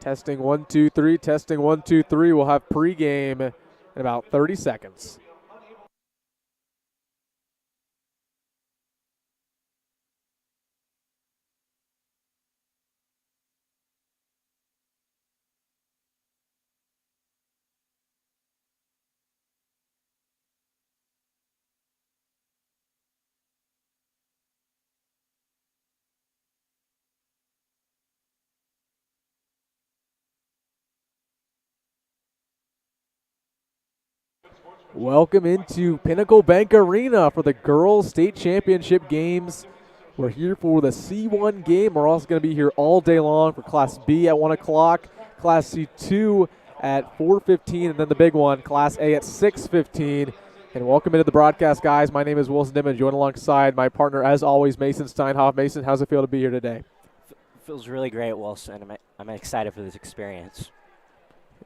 Testing 1, 2, 3. Testing 1, 2, 3. We'll have pregame in about 30 seconds. Welcome into Pinnacle Bank Arena for the Girls State Championship games. We're here for the C1 game. We're also going to be here all day long for Class B at 1 o'clock, Class C2 at 4:15, and then the big one, Class A at 6:15. And welcome into the broadcast, guys. My name is Wilson Dittman, joined alongside my partner, as always, Mason Steinhoff. Mason, how's it feel to be here today? Feels really great, Wilson. I'm excited for this experience.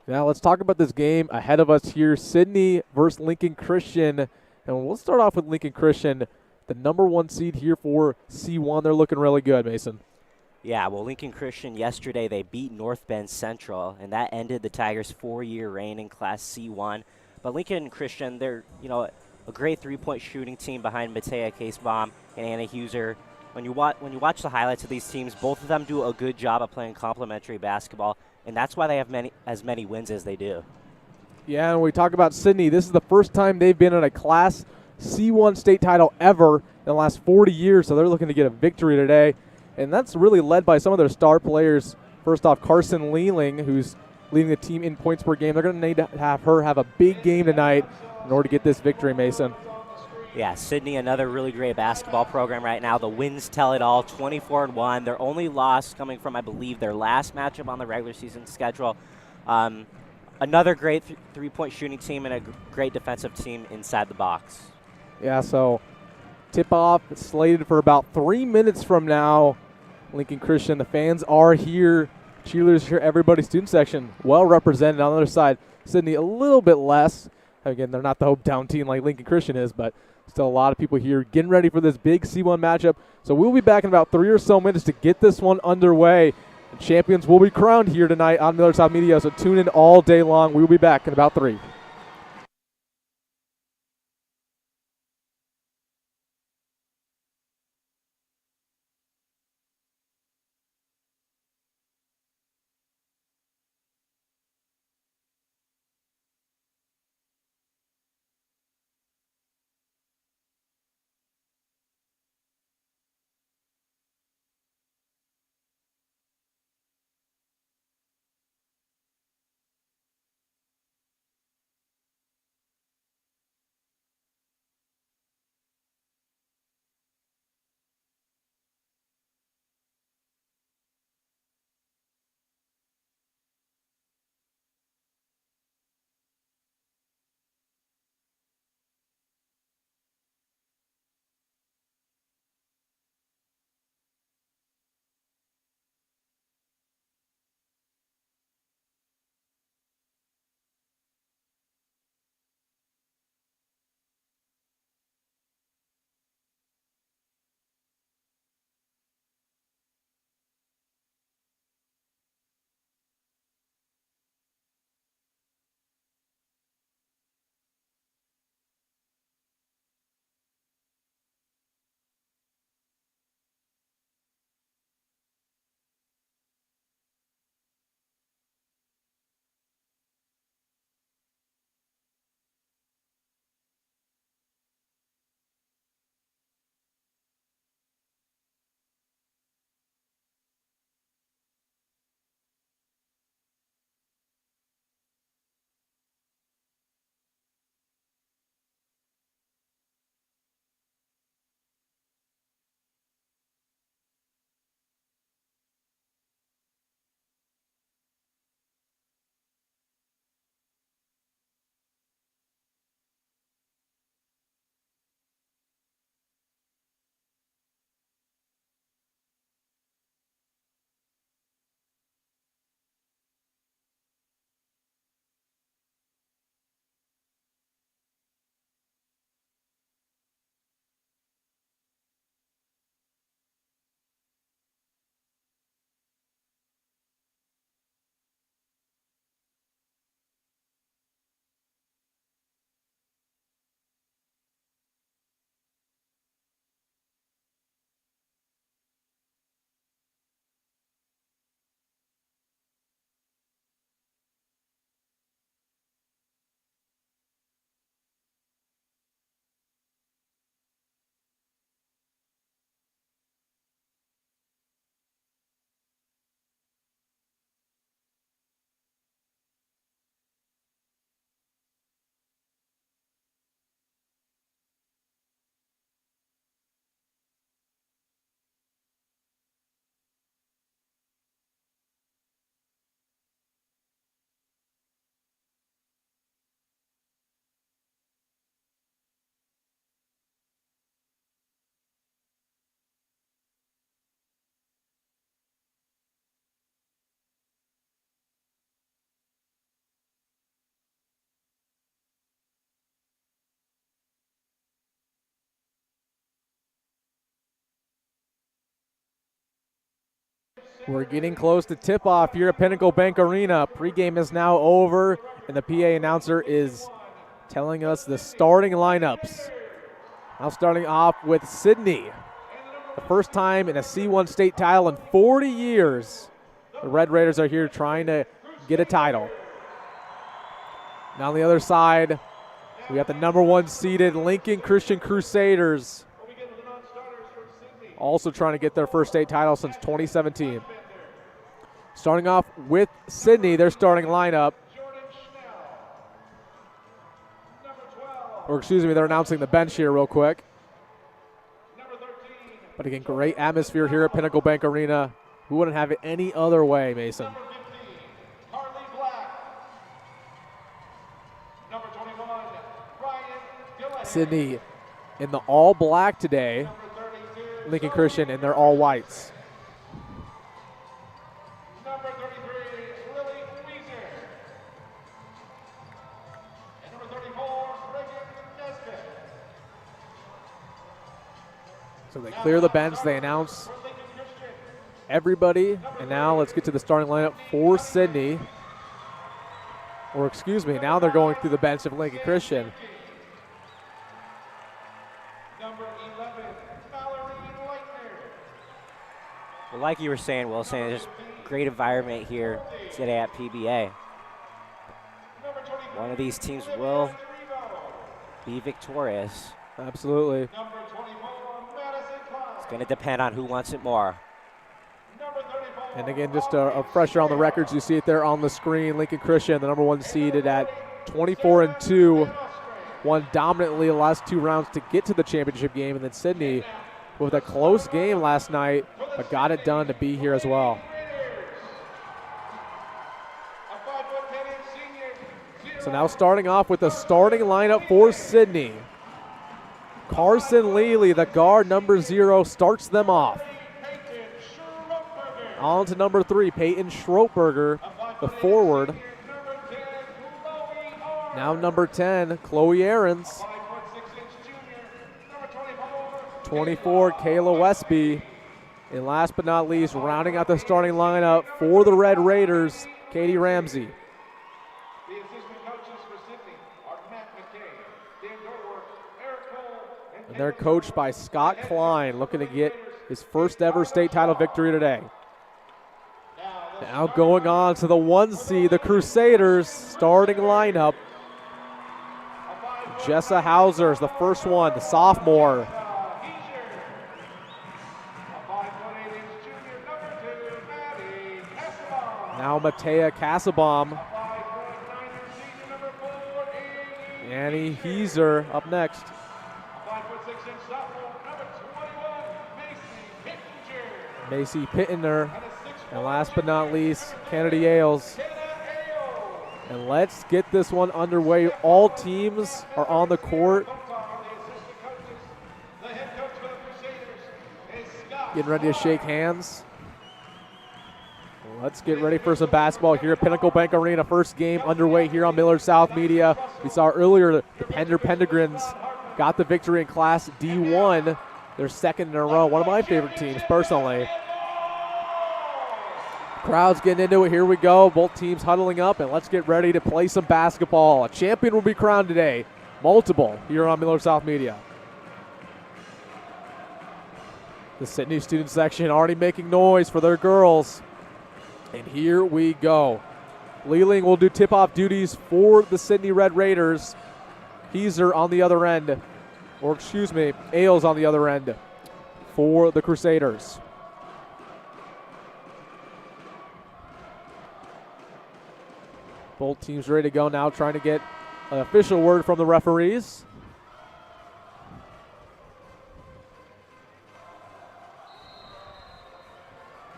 Now let's talk about this game ahead of us here, Sidney versus Lincoln Christian. And we'll start off with Lincoln Christian, the number 1 seed here for C1. They're looking really good, Mason. Yeah, well, Lincoln Christian yesterday, they beat North Bend Central, and that ended the Tigers' 4-year reign in Class C1. But Lincoln Christian, they're, a great three-point shooting team behind Matea Casebaum and Anna Huser. When you watch the highlights of these teams, both of them do a good job of playing complementary basketball, and that's why they have as many wins as they do. Yeah, and we talk about Sidney. This is the first time they've been in a Class C1 state title ever in the last 40 years, so they're looking to get a victory today. And that's really led by some of their star players. First off, Carson Lealing, who's leading the team in points per game. They're going to need to have her have a big game tonight in order to get this victory, Mason. Yeah, Sidney, another really great basketball program right now. The wins tell it all, 24-1. Their only loss coming from, I believe, their last matchup on the regular season schedule. Another great three-point shooting team and a great defensive team inside the box. Yeah, so tip-off slated for about 3 minutes from now. Lincoln Christian, the fans are here. Cheerleaders here, everybody, student section, well represented. On the other side, Sidney a little bit less. Again, they're not the hometown team like Lincoln Christian is, but still a lot of people here getting ready for this big C1 matchup. So we'll be back in about 3 or so minutes to get this one underway. And champions will be crowned here tonight on Millard South Media, so tune in all day long. We will be back in about 3. We're getting close to tip-off here at Pinnacle Bank Arena. Pregame is now over, and the PA announcer is telling us the starting lineups. Now starting off with Sidney. The first time in a C1 state title in 40 years. The Red Raiders are here trying to get a title. Now on the other side, we got the #1 seeded Lincoln Christian Crusaders. Also trying to get their first state title since 2017. Starting off with Sidney, their starting lineup. Or excuse me, they're announcing the bench here real quick. But again, great atmosphere here at Pinnacle Bank Arena. We wouldn't have it any other way, Mason. Sidney in the all black today. Lincoln Christian in their all whites. So they clear the bench, they announce everybody, and now let's get to the starting lineup for Sidney. Or excuse me, now they're going through the bench of Lincoln Christian. Well, like you were saying, Wilson, there's great environment here today at PBA. One of these teams will be victorious. Absolutely. It's going to depend on who wants it more. And again, just a refresher on the records. You see it there on the screen. Lincoln Christian, the #1 seeded at 24-2, won dominantly the last 2 rounds to get to the championship game. And then Sidney, with a close game last night, but got it done to be here as well. So now starting off with the starting lineup for Sidney. Carson Lealy, the guard, #0, starts them off. On to #3, Peyton Schroepberger, the forward. Now #10, Chloe Ahrens. 24, Kayla Westby. And last but not least, rounding out the starting lineup for the Red Raiders, Katie Ramsey. The assistant coaches for Sidney are Matt McKay, Dan Dorworth, Eric Cole, And they're coached by Scott Klein, looking to get his first ever state title victory today. Now going on to the 1 seed, the Crusaders starting lineup. Jessa Hauser is the first one, the sophomore. Now Matea Kassabaum. Annie Heiser up next. Macy Pittener. And last but not least, Kennedy Ailes. And let's get this one underway. All teams are on the court. Getting ready to shake hands. Let's get ready for some basketball here at Pinnacle Bank Arena. First game underway here on Millard South Media. We saw earlier the Pender Pendegrins got the victory in Class D1. Their second in a row. One of my favorite teams personally. Crowd's getting into it. Here we go. Both teams huddling up, and let's get ready to play some basketball. A champion will be crowned today. Multiple here on Millard South Media. The Sidney student section already making noise for their girls. And here we go. Lealing will do tip-off duties for the Sidney Red Raiders. Heiser on the other end. Or excuse me, Ailes on the other end for the Crusaders. Both teams ready to go now, trying to get an official word from the referees.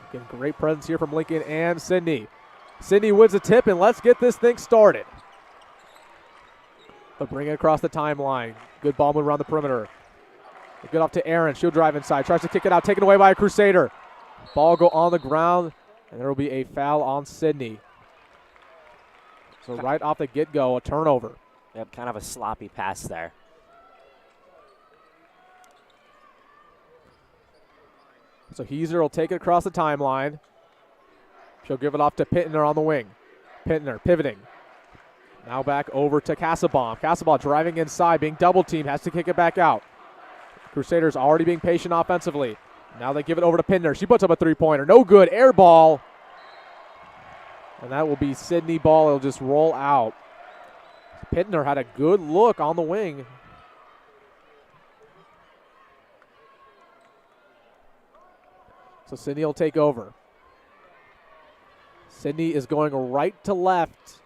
Again, great presence here from Lincoln and Sidney. Sidney wins the tip, and let's get this thing started. But bring it across the timeline. Good ball move around the perimeter. Good off to Aaron. She'll drive inside. Tries to kick it out. Taken away by a Crusader. Ball go on the ground, and there will be a foul on Sidney. So right off the get-go, a turnover. Yep, kind of a sloppy pass there. So Heiser will take it across the timeline. She'll give it off to Pittner on the wing. Pittner pivoting. Now back over to Casabon. Casabon driving inside, being double teamed, has to kick it back out. Crusaders already being patient offensively. Now they give it over to Pittner. She puts up a three-pointer. No good. Air ball. And that will be Sidney ball. It'll just roll out. Pittner had a good look on the wing. So Sidney will take over. Sidney is going right to left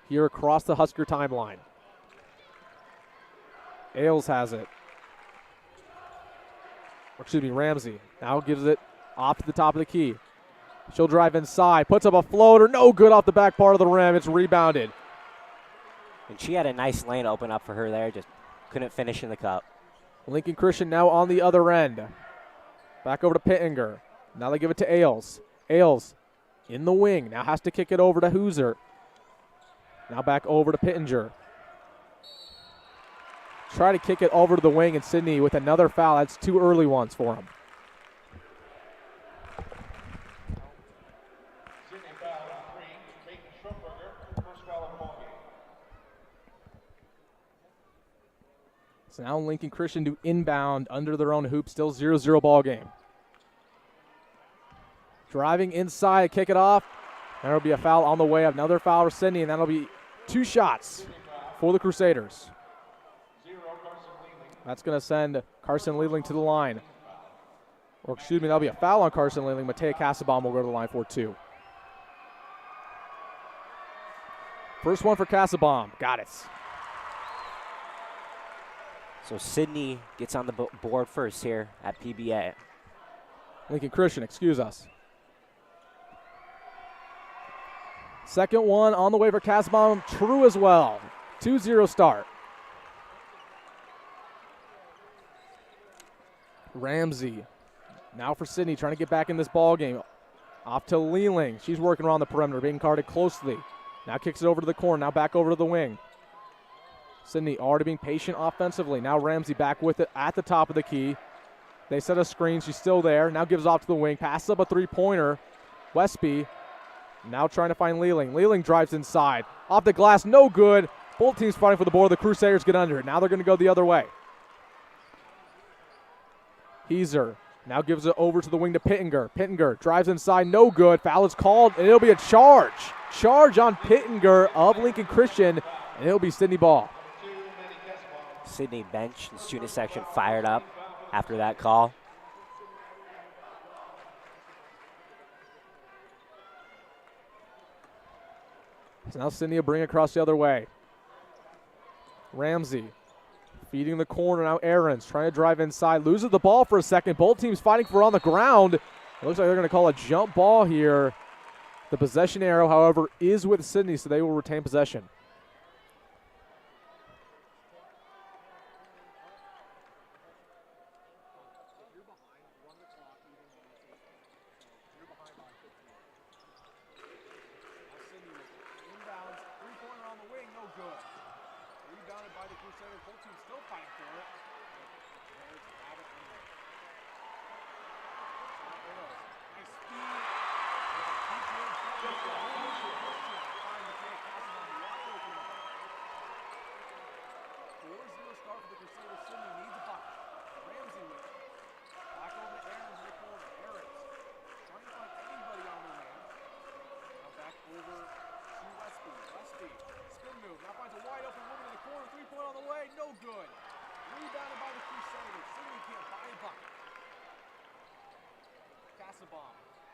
here across the Husker timeline. Ailes has it. Or excuse me, Ramsey now gives it off to the top of the key. She'll drive inside, puts up a floater, no good off the back part of the rim. It's rebounded. And she had a nice lane open up for her there, just couldn't finish in the cup. Lincoln Christian now on the other end. Back over to Pittenger. Now they give it to Ailes. Ailes in the wing, now has to kick it over to Hooser. Now back over to Pittenger. Try to kick it over to the wing, and Sidney with another foul. That's 2 early ones for him. Sidney foul on 3. Peyton Schroepberger, first foul of the ball game. So now Lincoln Christian do inbound under their own hoop. Still 0-0 ball game. Driving inside, kick it off. That'll be a foul on the way. Another foul for Sidney, and that'll be 2 shots for the Crusaders. That's going to send Carson Leeling to the line. Or excuse me, that'll be a foul on Carson Leeling. Matea Casabon will go to the line for 2. First one for Casabon. Got it. So Sidney gets on the board first here at PBA. Lincoln Christian, excuse us. Second one on the way for Casabon. True as well. 2-0 start. Ramsey now for Sidney, trying to get back in this ball game. Off to Leeling. She's working around the perimeter, being guarded closely. Now kicks it over to the corner. Now back over to the wing. Sidney already being patient offensively. Now Ramsey back with it at the top of the key. They set a screen. She's still there. Now gives off to the wing. Passes up a three-pointer. Westby now trying to find Leeling. Leeling drives inside. Off the glass. No good. Both teams fighting for the board. The Crusaders get under it. Now they're going to go the other way. Heiser now gives it over to the wing to Pittenger. Pittenger drives inside, no good. Foul is called, and it'll be a charge. Charge on Pittenger of Lincoln Christian, and it'll be Sidney ball. Sidney bench and student section fired up after that call. So now Sidney will bring it across the other way. Ramsey feeding the corner. Now Aarons trying to drive inside. Loses the ball for a second. Both teams fighting for on the ground. It looks like they're going to call a jump ball here. The possession arrow, however, is with Sidney, so they will retain possession.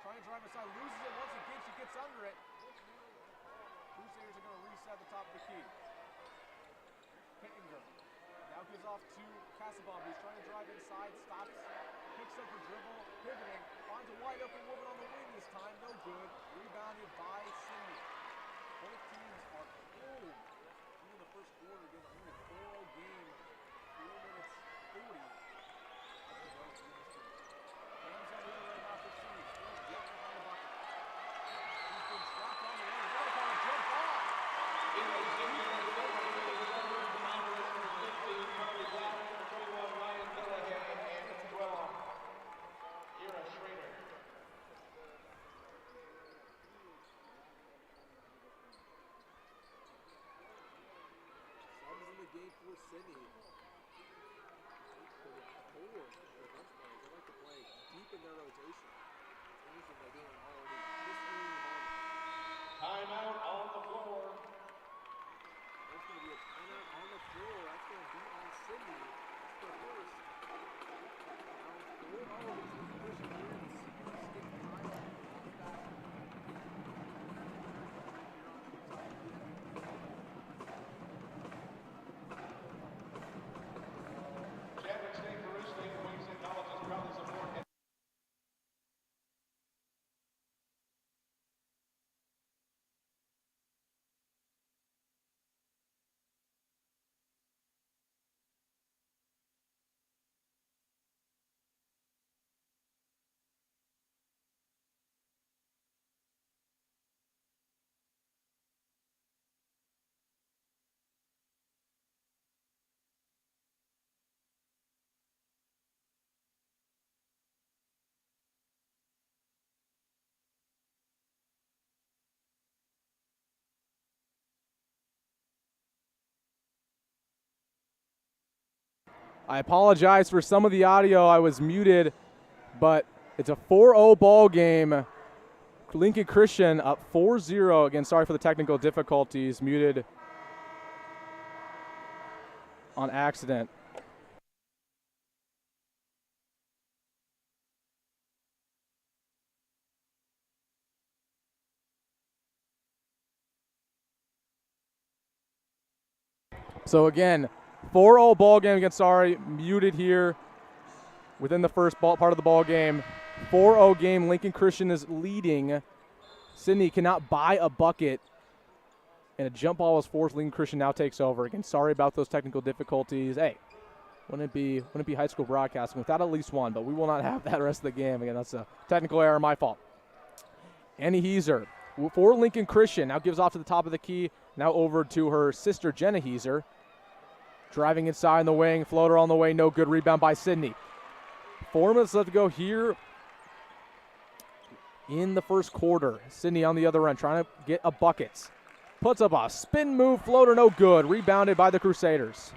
Trying to drive inside, loses it once again. She gets under it. Crusaders are going to reset the top of the key. Pittenger now gives off to Casabon, who's trying to drive inside, stops, picks up her dribble, pivoting, finds a wide open woman on the wing this time, no good. Rebounded by Sidney. Both teams are cold. In the first quarter, again, only a 4-0 game, 4 minutes 40. game for Sidney. They like to play deep in their rotation. Anything they're doing already. Timeout on the floor. That's going to be a timeout on the floor. That's going to be on Sidney. That's the first. Now, 4-0 is Lincoln Christian wins. State title. Chadwick State, Peru State, Wayne State Colleges proudly support. I apologize for some of the audio. I was muted, but it's a 4-0 ball game. Lincoln Christian up 4-0. Again, sorry for the technical difficulties. Muted on accident. So again, 4-0 ball game against Sorry, muted here within the first part of the ball game. 4-0 game, Lincoln Christian is leading. Sidney cannot buy a bucket, and a jump ball was forced. Lincoln Christian now takes over. Again, sorry about those technical difficulties. Hey, wouldn't it be high school broadcasting without at least one, but we will not have that rest of the game. Again, that's a technical error, my fault. Annie Heiser for Lincoln Christian now gives off to the top of the key, now over to her sister, Jenna Heiser. Driving inside in the wing, floater on the way, no good. Rebound by Sidney. 4 minutes left to go here in the first quarter. Sidney on the other end trying to get a bucket. Puts up a spin move, floater, no good. Rebounded by the Crusaders.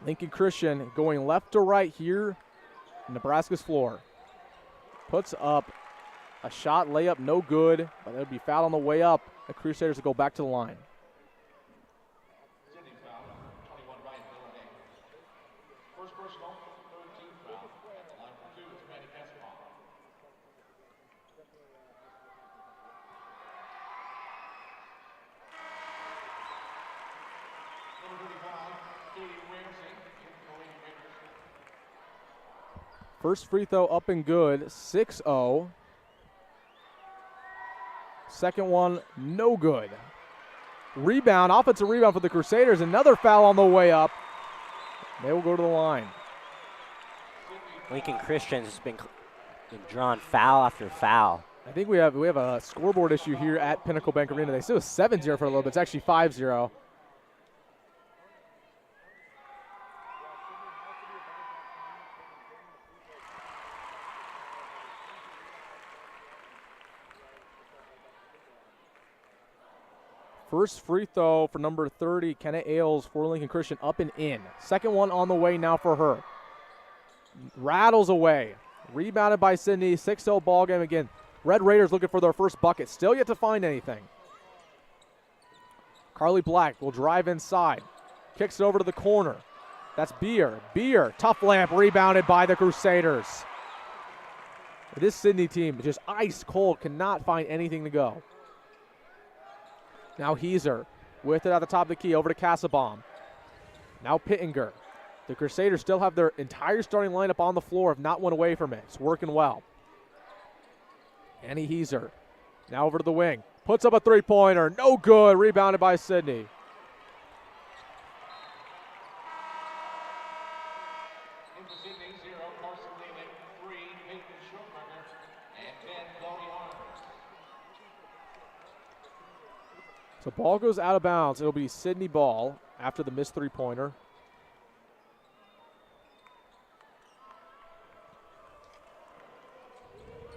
Lincoln Christian going left to right here on Nebraska's floor. Puts up a shot, layup, no good, but it would be fouled on the way up. The Crusaders will go back to the line. Sidney foul, 21 Ryan Millard. First personal, third team foul. At the line for two, it's Randy Casabon. Number 35, Katie Ramsey, incoming Raiders. First free throw up and good, 6-0. Second one, no good. Rebound, offensive rebound for the Crusaders. Another foul on the way up. They will go to the line. Lincoln Christian has been drawn foul after foul. I think we have a scoreboard issue here at Pinnacle Bank Arena. They said it was 7-0 for a little bit. It's actually 5-0. First free throw for number 30, Kenna Ailes for Lincoln Christian, up and in. Second one on the way now for her. Rattles away. Rebounded by Sidney. 6-0 ball game again. Red Raiders looking for their first bucket. Still yet to find anything. Carly Black will drive inside. Kicks it over to the corner. That's Beer. Beer, tough layup, rebounded by the Crusaders. This Sidney team just ice cold, cannot find anything to go. Now Heiser with it at the top of the key, over to Casabon. Now Pittenger. The Crusaders still have their entire starting lineup on the floor, have not went away from it. It's working well. Annie Heiser now over to the wing. Puts up a three-pointer, no good, rebounded by Sidney. Into Sidney, 0, Carson Leland, 3, Peyton Schulberger, and 10, Chloe Arnold. So ball goes out of bounds. It'll be Sidney ball after the missed three-pointer.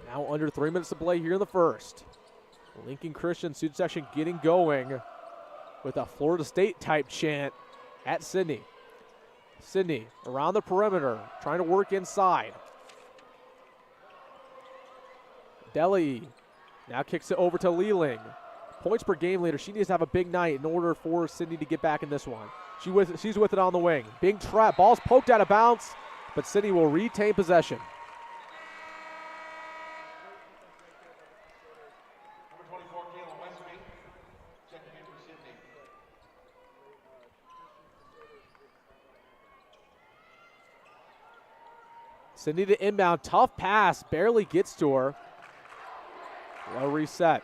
Now under 3 minutes to play here in the first. Lincoln Christian student section getting going. with a Florida State type chant at Sidney. Sidney around the perimeter, trying to work inside. Deli now kicks it over to Lealing. Points per game leader. She needs to have a big night in order for Sidney to get back in this one. She's with it on the wing. Big trap. Ball's poked out of bounds, but Sidney will retain possession. Number 24, Kayla Westby. Checking in for Sidney. Sidney to inbound. Tough pass. Barely gets to her. Low reset.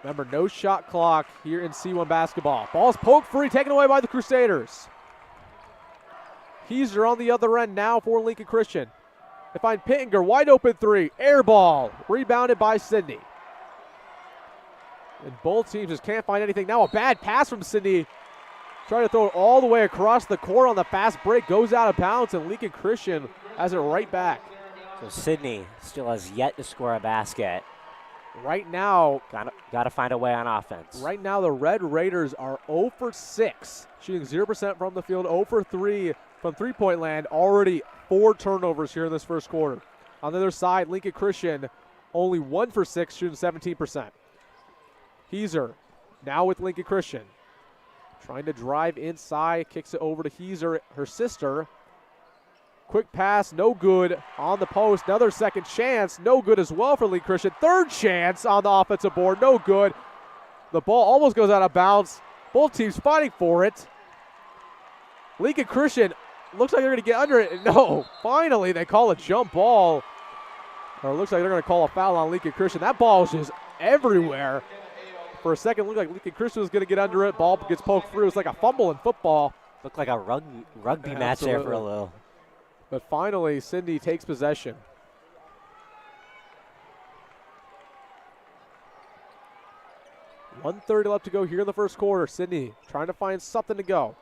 Remember, no shot clock here in C1 basketball. Ball's poked free, taken away by the Crusaders. Heiser on the other end now for Lincoln Christian. They find Pittenger, wide open three, air ball, rebounded by Sidney. And both teams just can't find anything. Now a bad pass from Sidney. Trying to throw it all the way across the court on the fast break, goes out of bounds, and Lincoln Christian has it right back. So Sidney still has yet to score a basket. Right now, Got to find a way on offense. Right now, the Red Raiders are 0 for 6, shooting 0% from the field, 0 for 3 from three-point land. Already 4 turnovers here in this first quarter. On the other side, Lincoln Christian only 1 for 6, shooting 17%. Heiser now with Lincoln Christian. Trying to drive inside, kicks it over to Heiser, her sister. Quick pass, no good on the post. Another second chance, no good as well for Lincoln Christian. Third chance on the offensive board, no good. The ball almost goes out of bounds. Both teams fighting for it. Lincoln Christian looks like they're going to get under it. No, finally they call a jump ball. Or it looks like they're going to call a foul on Lincoln Christian. That ball was just everywhere. For a second, it looked like Lincoln Christian was going to get under it. Ball gets poked through. It's like a fumble in football. Looked like a rugby match there for a little. But finally, Sidney takes possession. .130 left to go here in the first quarter. Sidney trying to find something to go.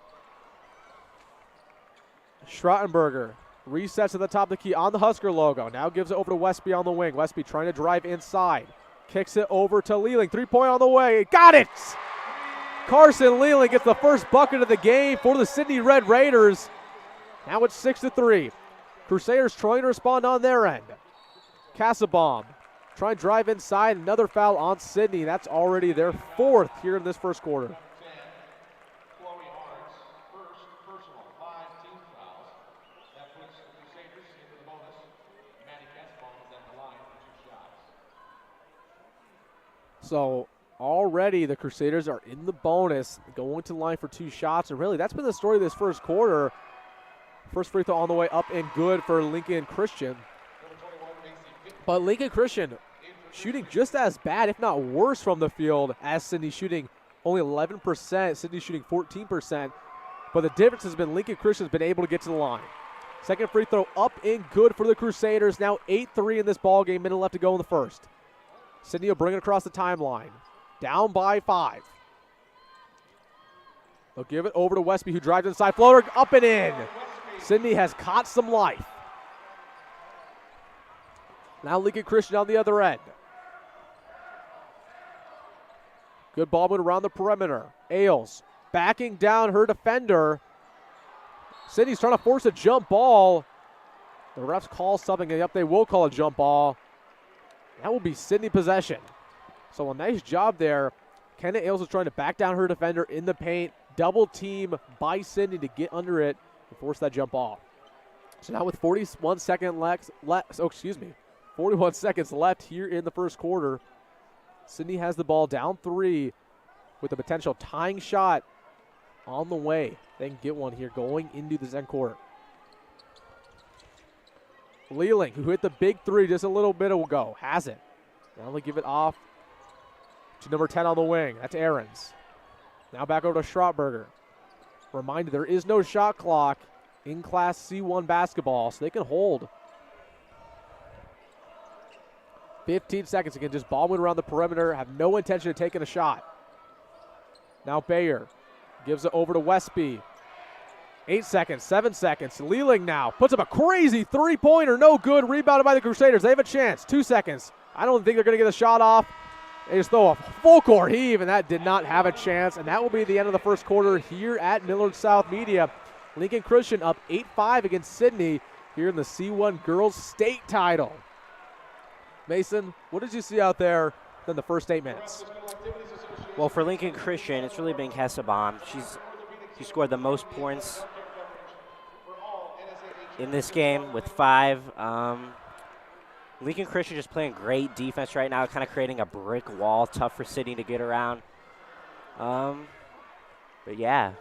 Schrottenberger resets at the top of the key on the Husker logo. Now gives it over to Westby on the wing. Westby trying to drive inside. Kicks it over to Lealing. 3-point on the way. Got it! Carson Lealing gets the first bucket of the game for the Sidney Red Raiders. Now it's 6-3. Crusaders trying to respond on their end. Cassabaum trying to drive inside. Another foul on Sidney. That's already their 4th here in this first quarter. So already the Crusaders are in the bonus, going to the line for 2 shots. And really, that's been the story of this first quarter. First free throw on the way up and good for Lincoln Christian. But Lincoln Christian shooting just as bad, if not worse, from the field as Sidney, shooting only 11%. Sidney shooting 14%. But the difference has been Lincoln Christian's been able to get to the line. Second free throw up and good for the Crusaders. Now 8-3 in this ball game. Minute left to go in the first. Sidney will bring it across the timeline. Down by 5. They'll give it over to Westby, who drives inside. Floater up and in. Sidney has caught some life. Now Lincoln Christian on the other end. Good ball movement around the perimeter. Ailes backing down her defender. Sidney's trying to force a jump ball. The refs call something. Yep, they will call a jump ball. That will be Sidney possession. So a nice job there. Kenna Ailes is trying to back down her defender in the paint. Double team by Sidney to get under it and force that jump ball. So now with 41 seconds left here in the first quarter, Sidney has the ball down 3 with a potential tying shot on the way. They can get one here going into the second quarter. Lealing, who hit the big 3 just a little bit ago, has it. Now they give it off to number 10 on the wing. That's Ahrens. Now back over to Schrotberger. Reminder, there is no shot clock in Class C1 basketball, so they can hold. 15 seconds. Again, just ball moving around the perimeter, have no intention of taking a shot. Now Bayer gives it over to Westby. 8 seconds, 7 seconds. Lealing now puts up a crazy 3-pointer. No good. Rebounded by the Crusaders. They have a chance. 2 seconds. I don't think they're going to get a shot off. They just throw a full court heave, and that did not have a chance. And that will be the end of the first quarter here at Millard South Media. Lincoln Christian up 8-5 against Sidney here in the C1 Girls State title. Mason, what did you see out there in the first 8 minutes? Well, for Lincoln Christian, it's really been Kesabon. She scored the most points in this game with 5. Lincoln Christian just playing great defense right now, kind of creating a brick wall, tough for Sidney to get around. But yeah.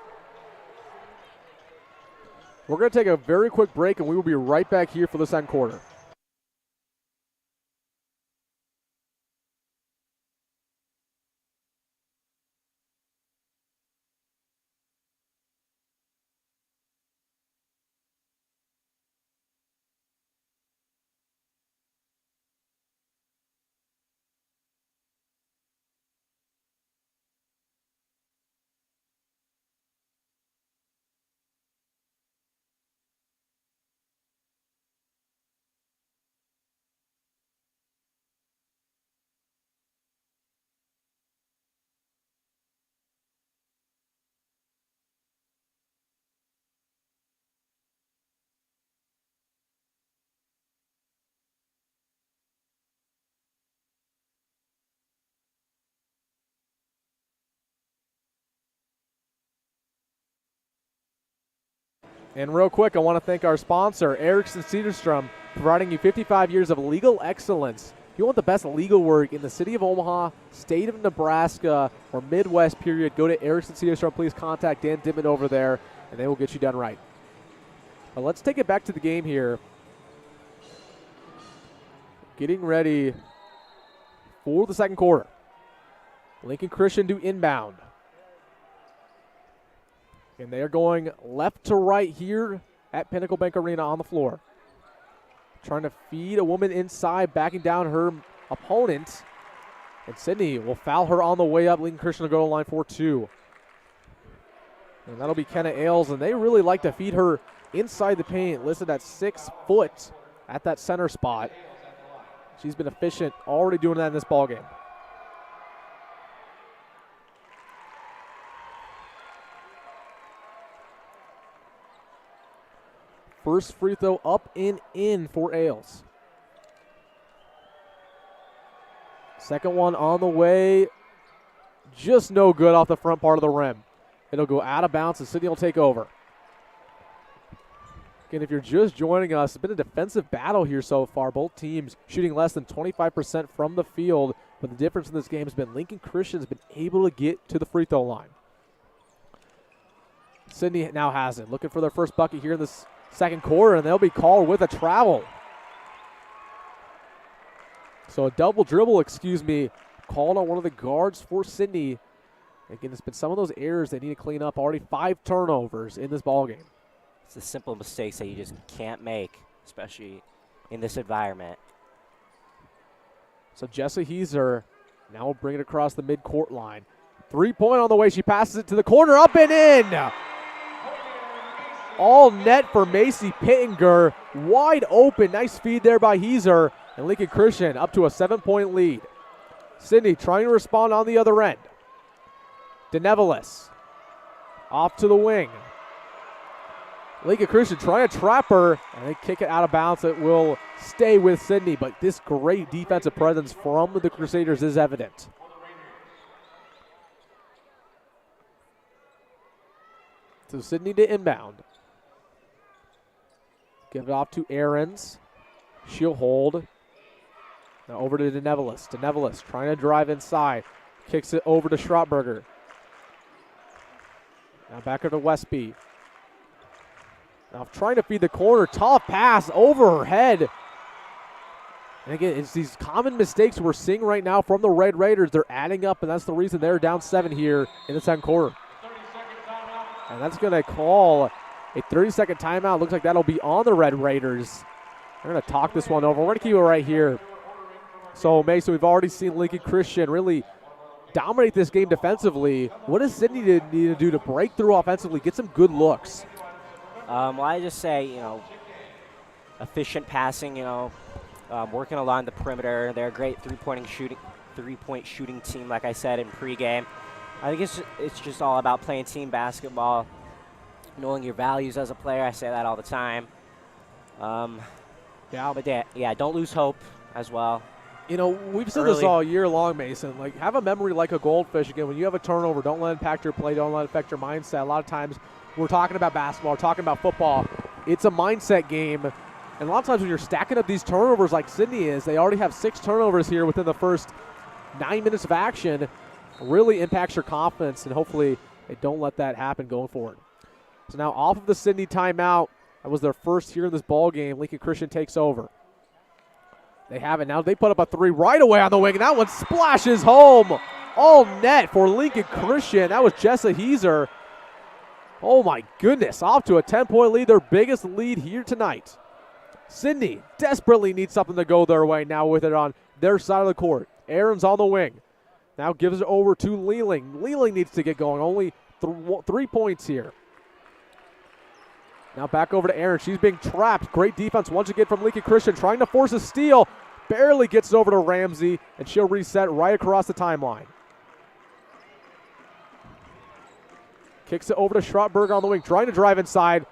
We're going to take a very quick break, and we will be right back here for the second quarter. And real quick, I want to thank our sponsor, Erickson Cedarstrom, providing you 55 years of legal excellence. If you want the best legal work in the city of Omaha, state of Nebraska, or Midwest, period, go to Erickson Cedarstrom. Please contact Dan Dittman over there, and they will get you done right. But let's take it back to the game here. Getting ready for the second quarter. Lincoln Christian do inbound. And they are going left to right here at Pinnacle Bank Arena on the floor. Trying to feed a woman inside, backing down her opponent. And Sidney will foul her on the way up. Lincoln Christian will go to line for 2. And that'll be Kenna Ailes. And they really like to feed her inside the paint, listed at 6 foot at that center spot. She's been efficient, already doing that in this ballgame. First free throw up and in for Ailes. Second one on the way. Just no good off the front part of the rim. It'll go out of bounds and Sidney will take over. Again, if you're just joining us, it's been a defensive battle here so far. Both teams shooting less than 25% from the field. But the difference in this game has been Lincoln Christian has been able to get to the free throw line. Sidney now has it. Looking for their first bucket here in this second quarter, and they'll be called with a travel. So a double dribble, called on one of the guards for Sidney. Again, it's been some of those errors they need to clean up. Already 5 turnovers in this ballgame. It's the simple mistakes that you just can't make, especially in this environment. So Jessa Heiser now will bring it across the midcourt line. 3-point on the way. She passes it to the corner, up and in. All net for Macy Pittenger. Wide open. Nice feed there by Heiser. And Lincoln Christian up to a 7-point lead. Sidney trying to respond on the other end. DeNevelis off to the wing. Lincoln Christian trying to trap her, and they kick it out of bounds. It will stay with Sidney, but this great defensive presence from the Crusaders is evident. So Sidney to inbound. Give it off to Ahrens. She'll hold. Now over to DeNevelis. DeNevelis trying to drive inside. Kicks it over to Schrottberger. Now back to Westby. Now trying to feed the corner. Tough pass over her head. And again, it's these common mistakes we're seeing right now from the Red Raiders. They're adding up, and that's the reason they're down 7 here in the second quarter. And that's going to call a 30-second timeout. Looks like that'll be on the Red Raiders. They're going to talk this one over. We're going to keep it right here. So, Mason, we've already seen Lincoln Christian really dominate this game defensively. What does Sidney need to do to break through offensively, get some good looks? Well, I just say, efficient passing, working along the perimeter. They're a great three-point shooting team, like I said in pregame. I think it's just all about playing team basketball, knowing your values as a player. I say that all the time. But don't lose hope as well. You know, we've said this all year long, Mason. Like, have a memory like a goldfish. Again, when you have a turnover, don't let it impact your play. Don't let it affect your mindset. A lot of times we're talking about basketball, we're talking about football. It's a mindset game. And a lot of times when you're stacking up these turnovers like Sidney is, they already have 6 turnovers here within the first 9 minutes of action. Really impacts your confidence, and hopefully they don't let that happen going forward. So now off of the Sidney timeout, that was their first here in this ball game. Lincoln Christian takes over. They have it now. They put up a 3 right away on the wing, and that one splashes home. All net for Lincoln Christian. That was Jessa Heiser. Oh, my goodness. Off to a 10-point lead, their biggest lead here tonight. Sidney desperately needs something to go their way now with it on their side of the court. Aaron's on the wing. Now gives it over to Leeling. Leeling needs to get going. Only 3 points here. Now back over to Aaron. She's being trapped. Great defense once again from Lincoln Christian. Trying to force a steal. Barely gets it over to Ramsey, and she'll reset right across the timeline. Kicks it over to Schrottberger on the wing. Trying to drive inside.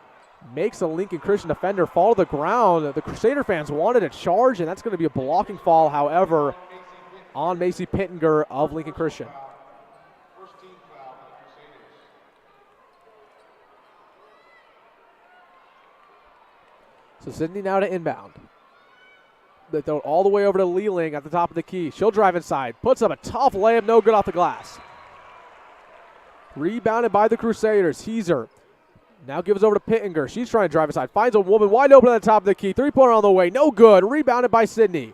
Makes a Lincoln Christian defender fall to the ground. The Crusader fans wanted a charge, and that's going to be a blocking foul, however, on Macy Pittenger of Lincoln Christian. So Sidney now to inbound. They throw it all the way over to Leeling at the top of the key. She'll drive inside. Puts up a tough layup, no good off the glass. Rebounded by the Crusaders. Heiser now gives over to Pittenger. She's trying to drive inside. Finds a woman wide open at the top of the key. 3-pointer on the way. No good. Rebounded by Sidney.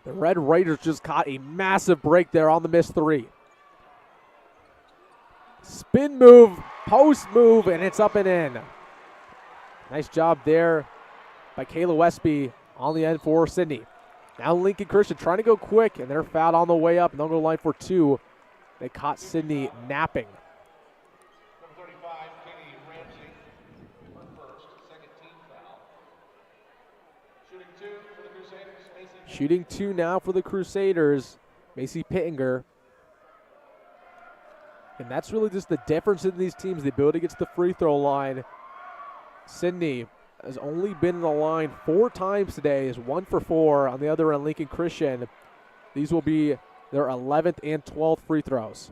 The Red Raiders just caught a massive break there on the missed 3. Spin move, post move, and it's up and in. Nice job there by Kayla Westby on the end for Sidney. Now Lincoln Christian trying to go quick, and they're fouled on the way up, and they'll go line for 2. They caught Sidney napping. Number 35, Kenny Ramsey, her first, second team foul. Shooting 2 for the Crusaders, Macy. Shooting 2 now for the Crusaders, Macy Pittenger. And that's really just the difference in these teams, the ability to get to the free throw line. Sidney has only been in the line 4 times today, is 1 for 4 on the other end, Lincoln Christian. These will be their 11th and 12th free throws.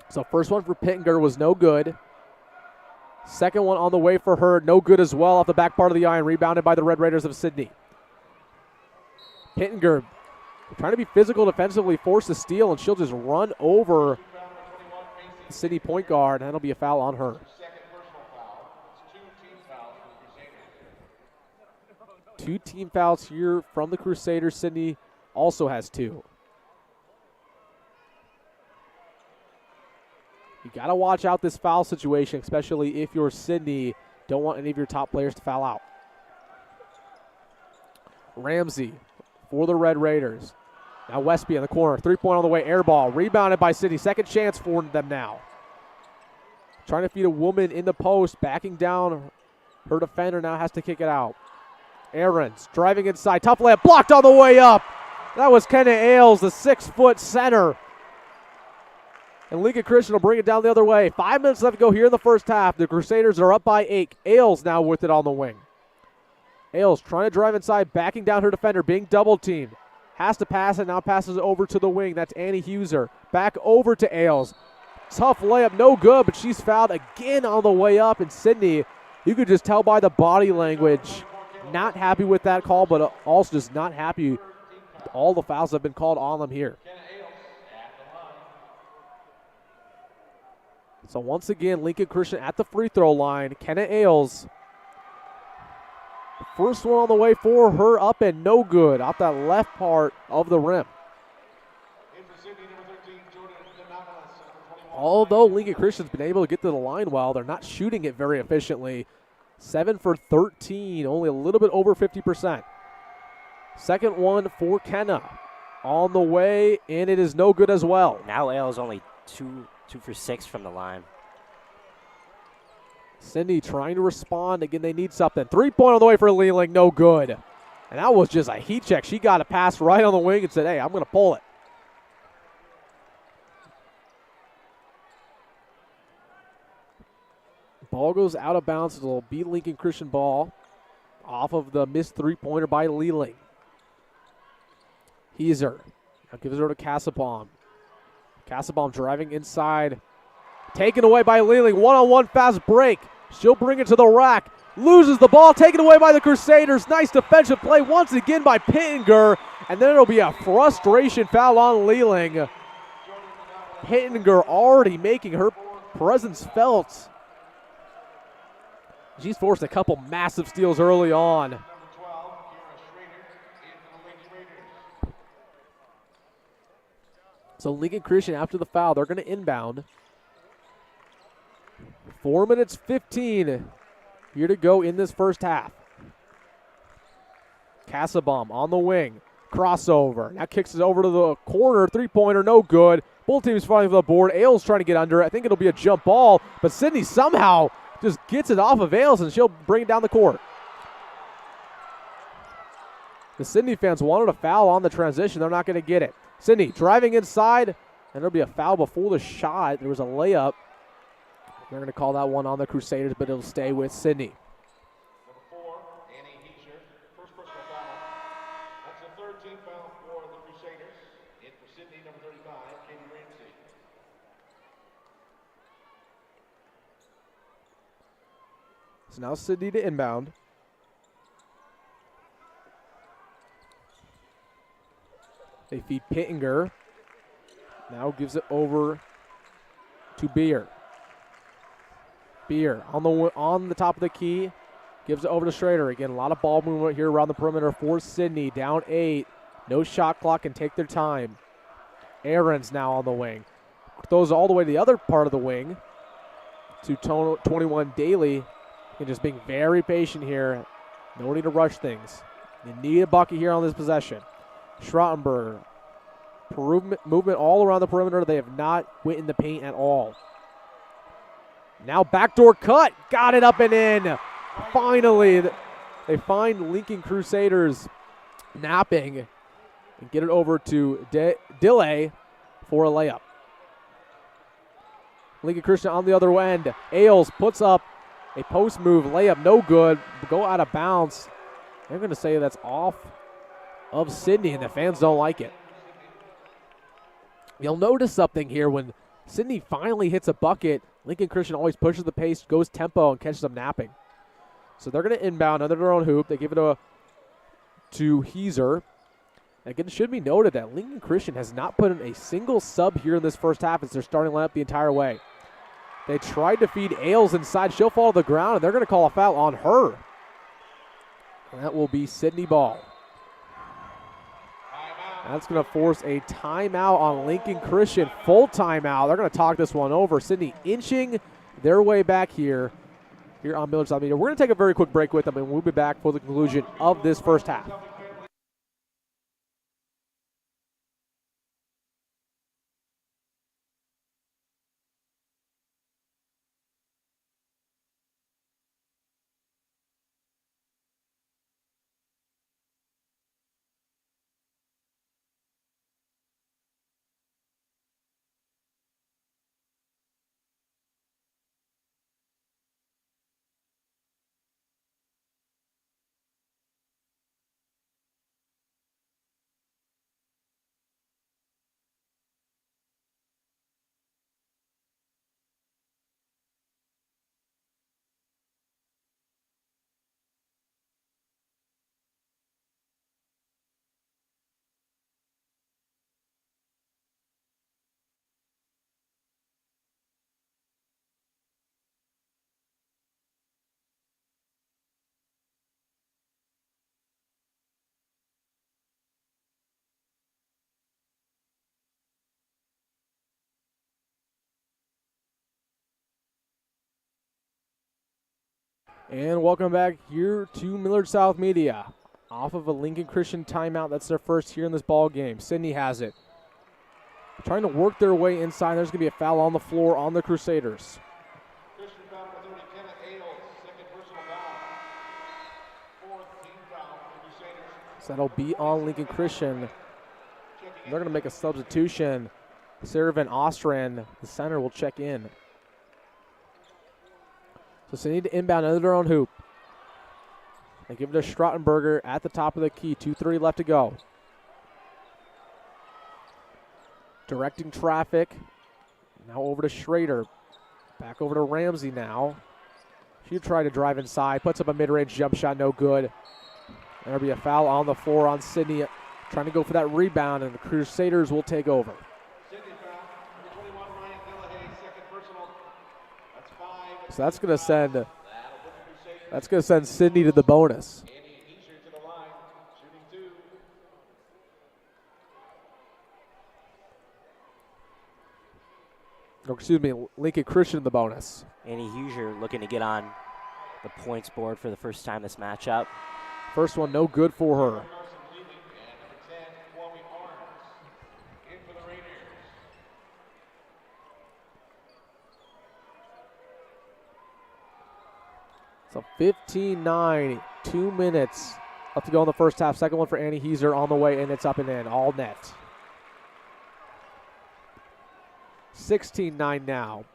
So first one for Pittenger was no good. Second one on the way for her, no good as well off the back part of the iron, rebounded by the Red Raiders of Sidney. Pittenger trying to be physical defensively, force the steal, and she'll just run over the Sidney point guard, and that'll be a foul on her. Second personal foul. It's 2 team fouls for the Crusaders. 2 team fouls here from the Crusaders. Sidney also has 2. You got to watch out this foul situation, especially if you're Sidney. Don't want any of your top players to foul out. Ramsey for the Red Raiders. Now Westby in the corner. 3-point on the way. Air ball. Rebounded by Sidney. Second chance for them now. Trying to feed a woman in the post. Backing down. Her defender now has to kick it out. Aarons driving inside. Tough layup. Blocked on the way up. That was Kenna Ailes, the 6-foot center. And Lincoln Christian will bring it down the other way. 5 minutes left to go here in the first half. The Crusaders are up by 8. Ailes now with it on the wing. Ailes trying to drive inside, backing down her defender, being double-teamed. Has to pass it, now passes it over to the wing. That's Annie Huser. Back over to Ailes. Tough layup, no good, but she's fouled again on the way up. And Sidney, you could just tell by the body language, not happy with that call, but also just not happy with all the fouls that have been called on them here. So once again, Lincoln Christian at the free throw line. Kenna Ailes. First one on the way for her, up and no good off that left part of the rim. Although Lincoln Christian's been able to get to the line well, they're not shooting it very efficiently. 7 for 13, only a little bit over 50%. Second one for Kenna on the way, and it is no good as well. Now Ailes only 2 for 6 from the line. Sidney trying to respond. Again, they need something. 3-point on the way for Leeling, no good. And that was just a heat check. She got a pass right on the wing and said, hey, I'm going to pull it. Ball goes out of bounds. It'll be Lincoln Christian ball off of the missed three-pointer by Leeling. Heiser now gives it over to Casabom. Casabom driving inside. Taken away by Leeling. One-on-one fast break. She'll bring it to the rack. Loses the ball. Taken away by the Crusaders. Nice defensive play once again by Pittenger. And then it'll be a frustration foul on Leeling. Pittenger already making her presence felt. She's forced a couple massive steals early on. So Lincoln Christian, after the foul, they're going to inbound. 4 minutes 15 here to go in this first half. Casabom on the wing. Crossover. Now kicks it over to the corner. Three-pointer, no good. Both teams fighting for the board. Ailes trying to get under. I think it'll be a jump ball, but Sidney somehow just gets it off of Ailes, and she'll bring it down the court. The Sidney fans wanted a foul on the transition. They're not going to get it. Sidney driving inside, and there'll be a foul before the shot. There was a layup. They're going to call that one on the Crusaders, but it'll stay with Sidney. Number 4, Annie Heiser, first personal foul. That's the third team foul for the Crusaders. In for Sidney, number 35, Katie Ramsey. So now Sidney to inbound. They feed Pittenger. Now gives it over to Beer. Beer on the top of the key. Gives it over to Schrader. Again, a lot of ball movement here around the perimeter for Sidney. Down 8. No shot clock, and take their time. Aaron's now on the wing. Throws all the way to the other part of the wing to 21 Daly. And just being very patient here. No need to rush things. You need a bucket here on this possession. Schrottenberger. Movement all around the perimeter. They have not went in the paint at all. Now backdoor cut. Got it up and in. Finally, they find Lincoln Crusaders napping and get it over to Dillay for a layup. Lincoln Christian on the other end. Ailes puts up a post move layup. No good. Go out of bounds. They're going to say that's off of Sidney, and the fans don't like it. You'll notice something here when Sidney finally hits a bucket. Lincoln Christian always pushes the pace, goes tempo, and catches them napping. So they're going to inbound under their own hoop. They give it to Heiser. Again, it should be noted that Lincoln Christian has not put in a single sub here in this first half as their starting lineup the entire way. They tried to feed Ailes inside. She'll fall to the ground, and they're going to call a foul on her. And that will be Sidney Ball. That's going to force a timeout on Lincoln Christian. Full timeout. They're going to talk this one over. Sidney inching their way back here on Millard South Media. We're going to take a very quick break with them, and we'll be back for the conclusion of this first half. And welcome back here to Millard South Media. Off of a Lincoln Christian timeout. That's their first here in this ball game. Sidney has it. Trying to work their way inside. There's going to be a foul on the floor on the Crusaders. Christian foul number 30, Kenna Ailes, second personal foul. Fourth team foul for the Crusaders. So that'll be on Lincoln Christian. They're going to make a substitution. Sarah Van Ostran, the center, will check in. So they need to inbound under their own hoop. They give it to Strottenberger at the top of the key. 2:30 left to go. Directing traffic. Now over to Schrader. Back over to Ramsey now. She'll try to drive inside. Puts up a mid-range jump shot, no good. There'll be a foul on the floor on Sidney. Trying to go for that rebound, and the Crusaders will take over. So that's going to send Sidney to the bonus. Or excuse me, Lincoln Christian the bonus. Annie Huger looking to get on the points board for the first time this matchup. First one no good for her. So 15-9, 2 minutes left to go in the first half. Second one for Annie Heiser on the way, and it's up and in, all net. 16-9 now.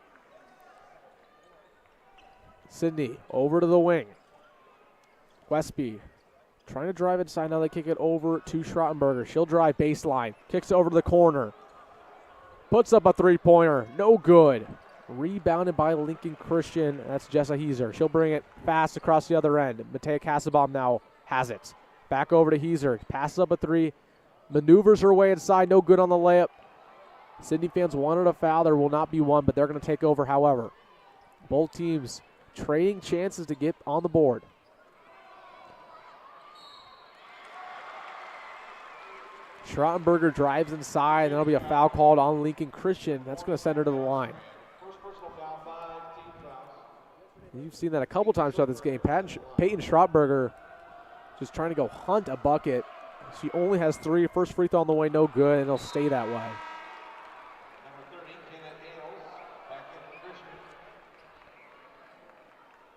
Sidney over to the wing. Westby trying to drive inside. Now they kick it over to Schrottenberger. She'll drive baseline. Kicks it over to the corner. Puts up a three-pointer. No good. Rebounded by Lincoln Christian. That's Jessa Heiser. She'll bring it fast across the other end. Matea Kassebaum now has it. Back over to Heiser. Passes up a three. Maneuvers her way inside. No good on the layup. Sidney fans wanted a foul. There will not be one, but they're going to take over, however. Both teams trading chances to get on the board. Schrottenberger drives inside, and that'll be a foul called on Lincoln Christian. That's going to send her to the line. You've seen that a couple times throughout this game. Peyton Schrottenberger just trying to go hunt a bucket. She only has three. First free throw on the way, no good, and it'll stay that way.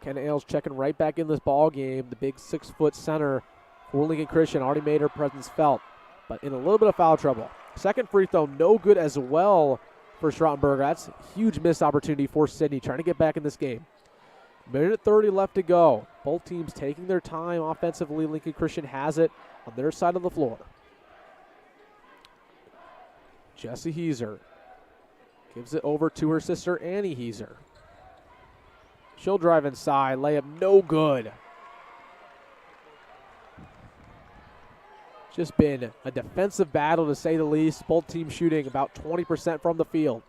Kenna Ailes checking right back in this ball game. The big 6-foot center for Lincoln Christian already made her presence felt, but in a little bit of foul trouble. Second free throw, no good as well for Schrottenberger. That's a huge missed opportunity for Sidney trying to get back in this game. Minute 30 left to go. Both teams taking their time offensively. Lincoln Christian has it on their side of the floor. Jessie Heiser gives it over to her sister Annie Heiser. She'll drive inside. Layup no good. Just been a defensive battle to say the least. Both teams shooting about 20% from the field.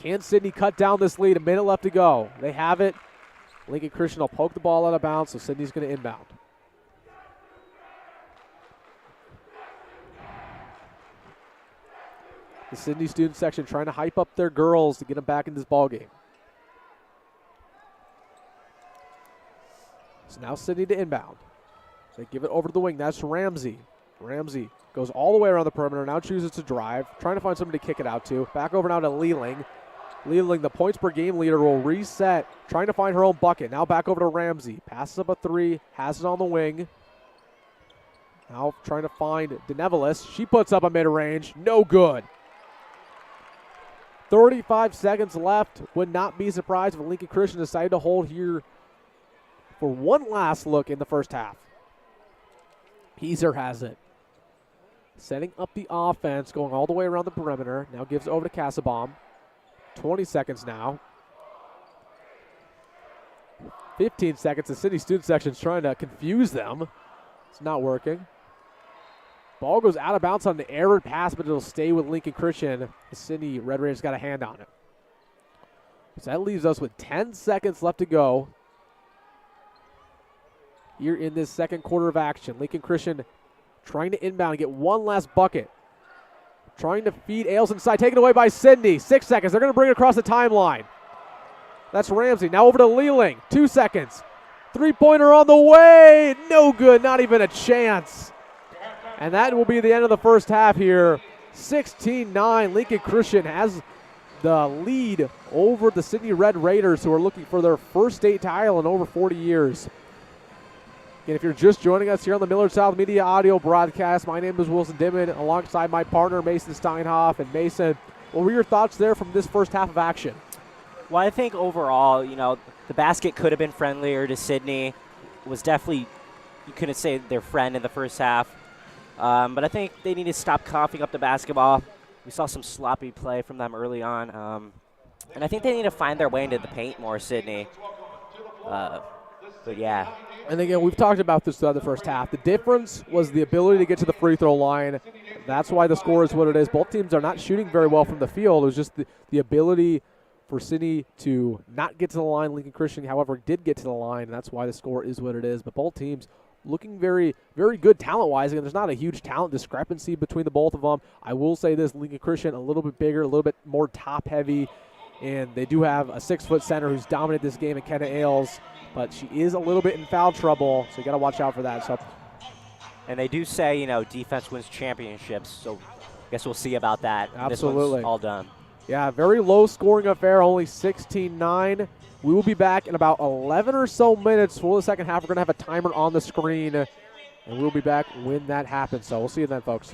Can Sidney cut down this lead? A minute left to go. They have it. Lincoln Christian will poke the ball out of bounds, so Sidney's going to inbound. The Sidney student section trying to hype up their girls to get them back in this ball game. So now Sidney to inbound. They give it over to the wing. That's Ramsey. Ramsey goes all the way around the perimeter. Now chooses to drive. Trying to find somebody to kick it out to. Back over now to Lealing. Lealing, the points per game leader, will reset. Trying to find her own bucket. Now back over to Ramsey. Passes up a three. Has it on the wing. Now trying to find DeNevelis. She puts up a mid-range. No good. 35 seconds left. Would not be surprised if Lincoln Christian decided to hold here for one last look in the first half. Heiser has it. Setting up the offense, going all the way around the perimeter. Now gives it over to Kassebaum. 20 seconds now. 15 seconds. The City student section's trying to confuse them. It's not working. Ball goes out of bounds on the error pass, but it'll stay with Lincoln Christian. The Sidney Red Raiders got a hand on it. So that leaves us with 10 seconds left to go here in this second quarter of action. Lincoln Christian trying to inbound and get one last bucket. Trying to feed Ailes inside, taken away by Sidney. 6 seconds. They're going to bring it across the timeline. That's Ramsey. Now over to Lealing. 2 seconds. Three-pointer on the way. No good. Not even a chance. And that will be the end of the first half here. 16-9. Lincoln Christian has the lead over the Sidney Red Raiders, who are looking for their first state title in over 40 years. Again, if you're just joining us here on the Millard South Media audio broadcast, my name is Wilson Dittman alongside my partner Mason Steinhoff. And Mason, what were your thoughts there from this first half of action? Well, I think overall, the basket could have been friendlier to Sidney. It was definitely, you couldn't say their friend in the first half. But I think they need to stop coughing up the basketball. We saw some sloppy play from them early on. And I think they need to find their way into the paint more, Sidney. But yeah. And again, we've talked about this throughout the first half. The difference was the ability to get to the free throw line. That's why the score is what it is. Both teams are not shooting very well from the field. It was just the ability for Sidney to not get to the line. Lincoln Christian, however, did get to the line, and that's why the score is what it is. But both teams looking very, very good talent-wise. Again, there's not a huge talent discrepancy between the both of them. I will say this, Lincoln Christian a little bit bigger, a little bit more top-heavy, and they do have a 6-foot center who's dominated this game, Kenna Ailes, but she is a little bit in foul trouble, so you got to watch out for that. So, and they do say, defense wins championships, so I guess we'll see about that. Absolutely. This one's all done. Yeah, very low-scoring affair, only 16-9. We will be back in about 11 or so minutes for the second half. We're going to have a timer on the screen, and we'll be back when that happens. So we'll see you then, folks.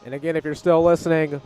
And again, if you're still listening,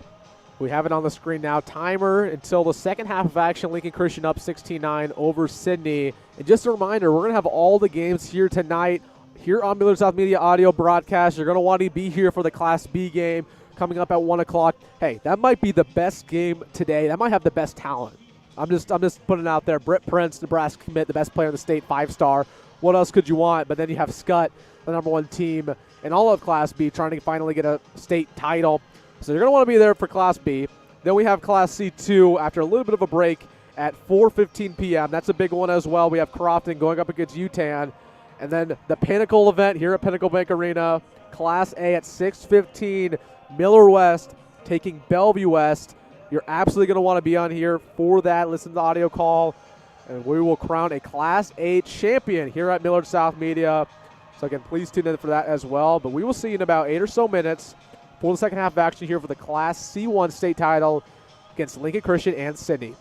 we have it on the screen now. Timer until the second half of action. Lincoln Christian up 16-9 over Sidney. And just a reminder, we're going to have all the games here tonight here on Millard South Media audio broadcast. You're going to want to be here for the Class B game coming up at 1 o'clock. Hey, that might be the best game today. That might have the best talent. I'm just putting it out there. Britt Prince, Nebraska commit, the best player in the state, 5-star. What else could you want? But then you have Scott, the number one team in all of Class B, trying to finally get a state title. So you're going to want to be there for Class B. Then we have Class C2 after a little bit of a break at 4:15 p.m. That's a big one as well. We have Crofton going up against UTAN. And then the Pinnacle event here at Pinnacle Bank Arena, Class A at 6:15, Miller West taking Bellevue West. You're absolutely going to want to be on here for that. Listen to the audio call, and we will crown a Class A champion here at Millard South Media. So again, please tune in for that as well. But we will see you in about 8 or so minutes for the second half of action here for the Class C1 state title against Lincoln Christian and Sidney.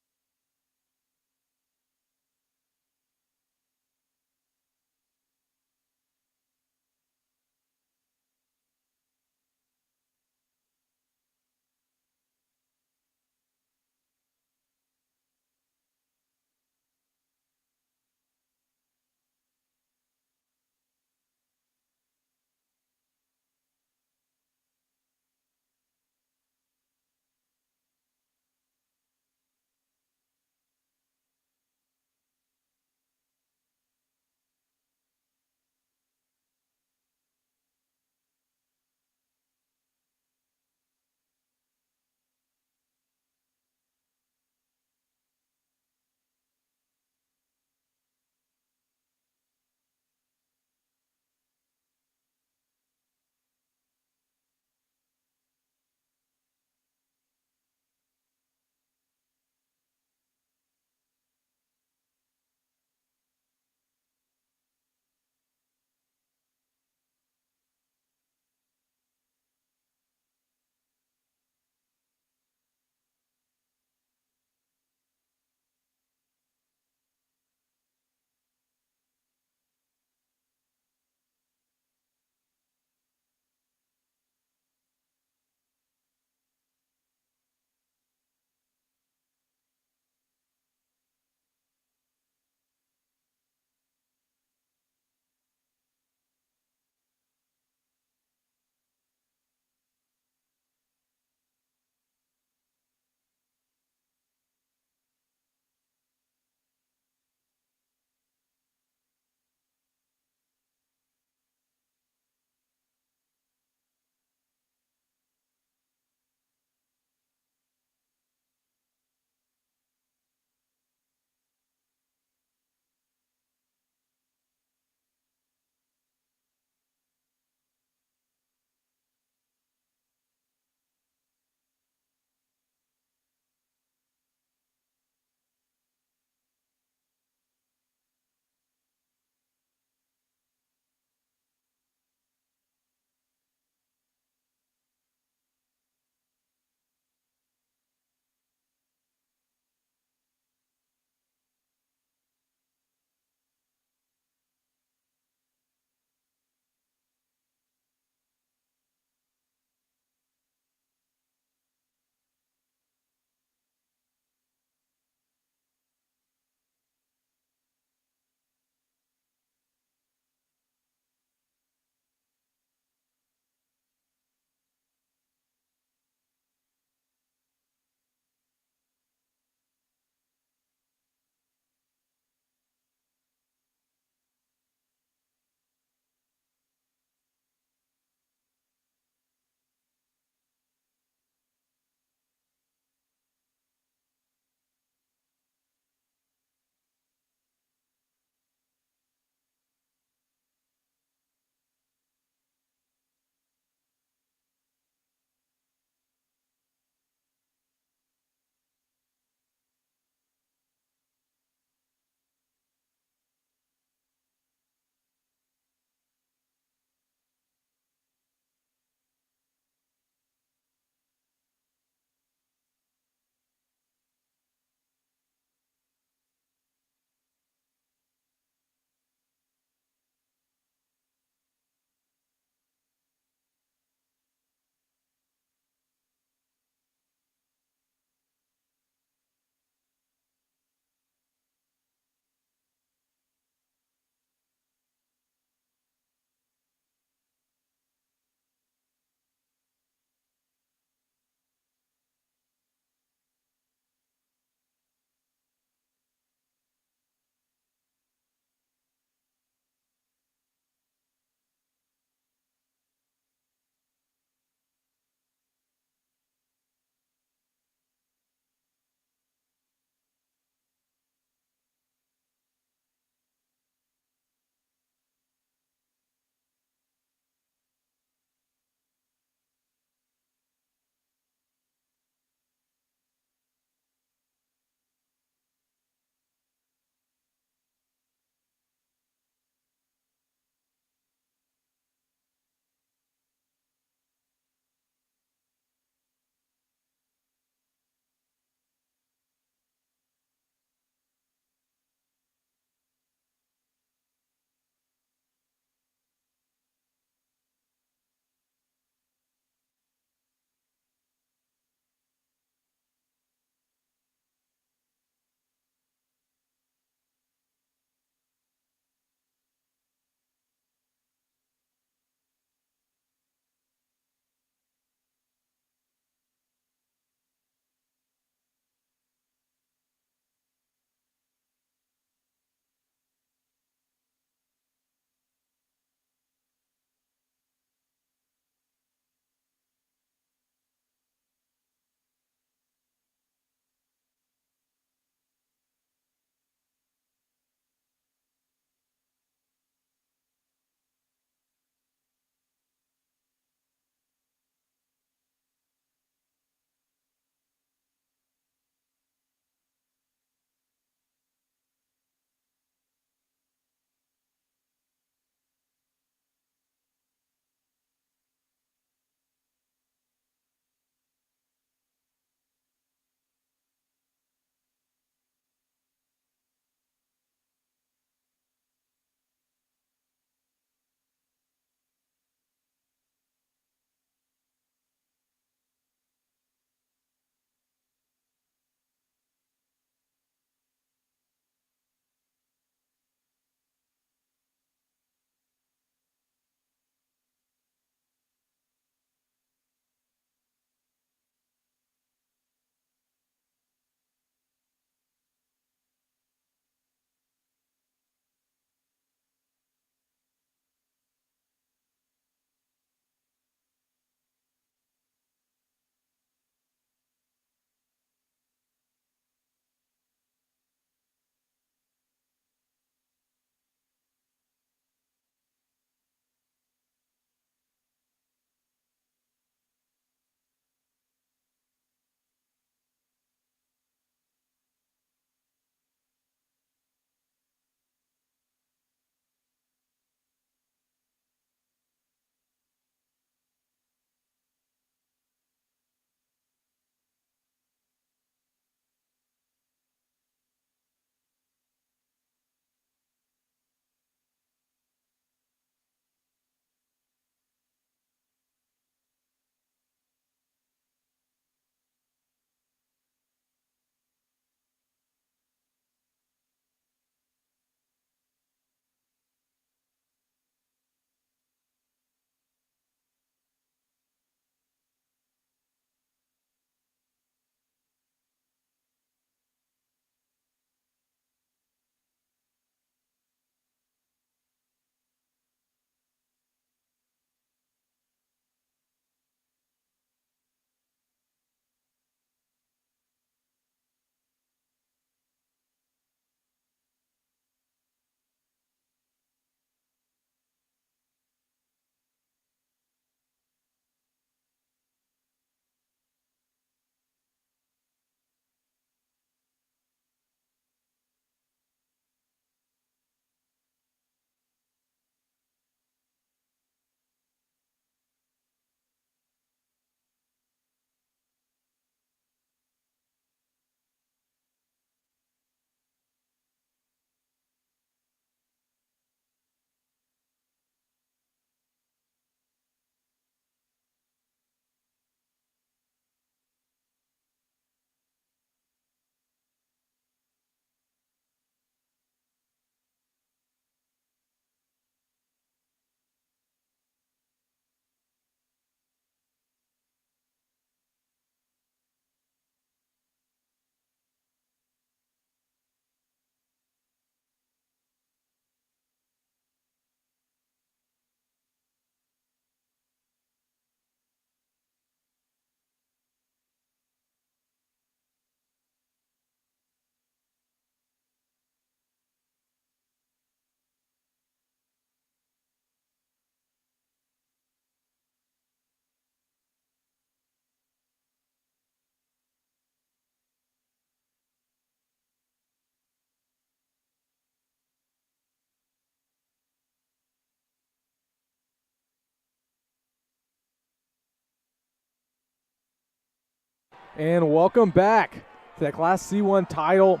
And welcome back to that Class C1 title.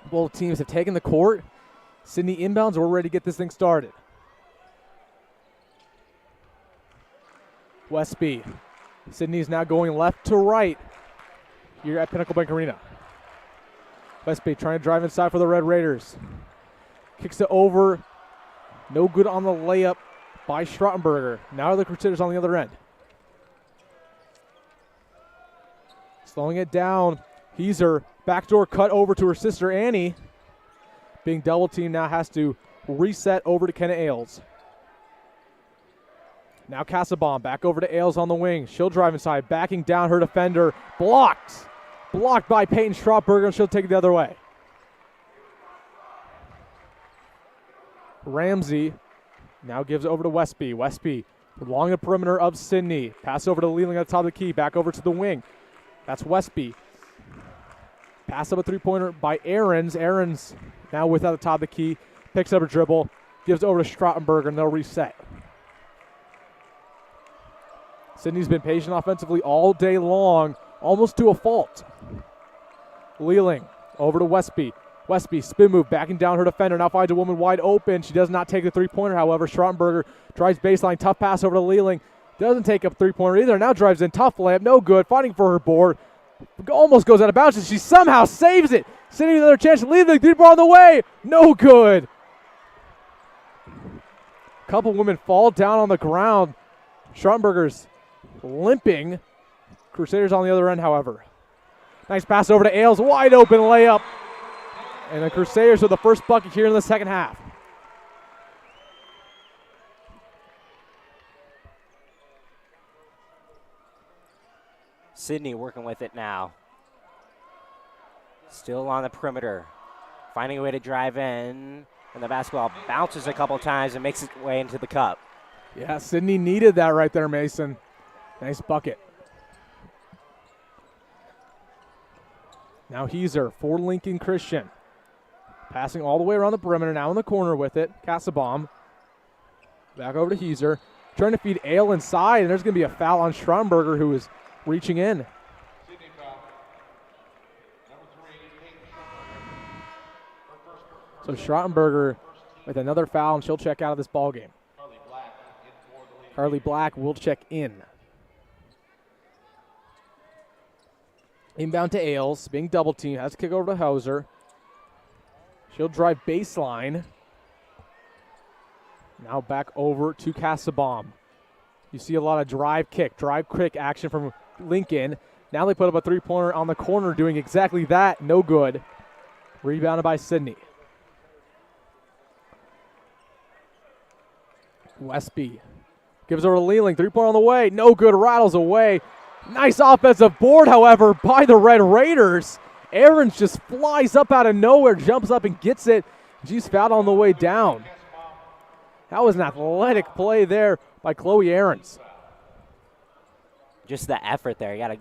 Both teams have taken the court. Sidney inbounds. We're ready to get this thing started. Westby. Sidney's now going left to right here at Pinnacle Bank Arena. Westby trying to drive inside for the Red Raiders. Kicks it over. No good on the layup by Strottenberger. Now the Crusaders on the other end. Slowing it down. Heiser, backdoor cut over to her sister Annie. Being double teamed now has to reset over to Kenna Ailes. Now Casabon back over to Ailes on the wing. She'll drive inside, backing down her defender. Blocked. Blocked by Peyton Strotberger, and she'll take it the other way. Ramsey now gives it over to Westby. Westby along the perimeter of Sidney. Pass over to Leland at the top of the key. Back over to the wing. That's Westby. Pass up a three-pointer by Ahrens. Ahrens now without the top of the key. Picks up a dribble. Gives it over to Strottenberger, and they'll reset. Sidney's been patient offensively all day long, almost to a fault. Leland over to Westby. Westby, spin move, backing down her defender. Now finds a woman wide open. She does not take the three-pointer, however. Strottenberger drives baseline. Tough pass over to Leland. Doesn't take up three-pointer either. Now drives in. Tough layup. No good. Fighting for her board. Almost goes out of bounds. She somehow saves it. Sidney with another chance. Leland, three ball on the way. No good. Couple women fall down on the ground. Strottenberger's limping. Crusaders on the other end, however. Nice pass over to Ailes. Wide open layup. And the Crusaders with the first bucket here in the second half. Sidney working with it now. Still on the perimeter. Finding a way to drive in. And the basketball bounces a couple times and makes its way into the cup. Yeah, Sidney needed that right there, Mason. Nice bucket. Now Heiser for Lincoln Christian. Passing all the way around the perimeter, now in the corner with it. Casabom. Back over to Heiser. Trying to feed Ale inside, and there's going to be a foul on Strottenberger, who is reaching in. Sidney foul. Number 3, Peyton Strottenberger. So Strottenberger with another foul, and she'll check out of this ball game. Carly Black in for the lead. Carly Black will check in. Inbound to Ailes, being double teamed. Has to kick over to Hauser. She'll drive baseline. Now back over to Casabom. You see a lot of drive kick action from Lincoln. Now they put up a three-pointer on the corner doing exactly that. No good. Rebounded by Sidney. Westby gives over to Leland. Three-pointer on the way. No good. Rattles away. Nice offensive board, however, by the Red Raiders. Ahrens just flies up out of nowhere, jumps up and gets it. She's fouled on the way down. That was an athletic play there by Chloe Ahrens. Just the effort there. You got to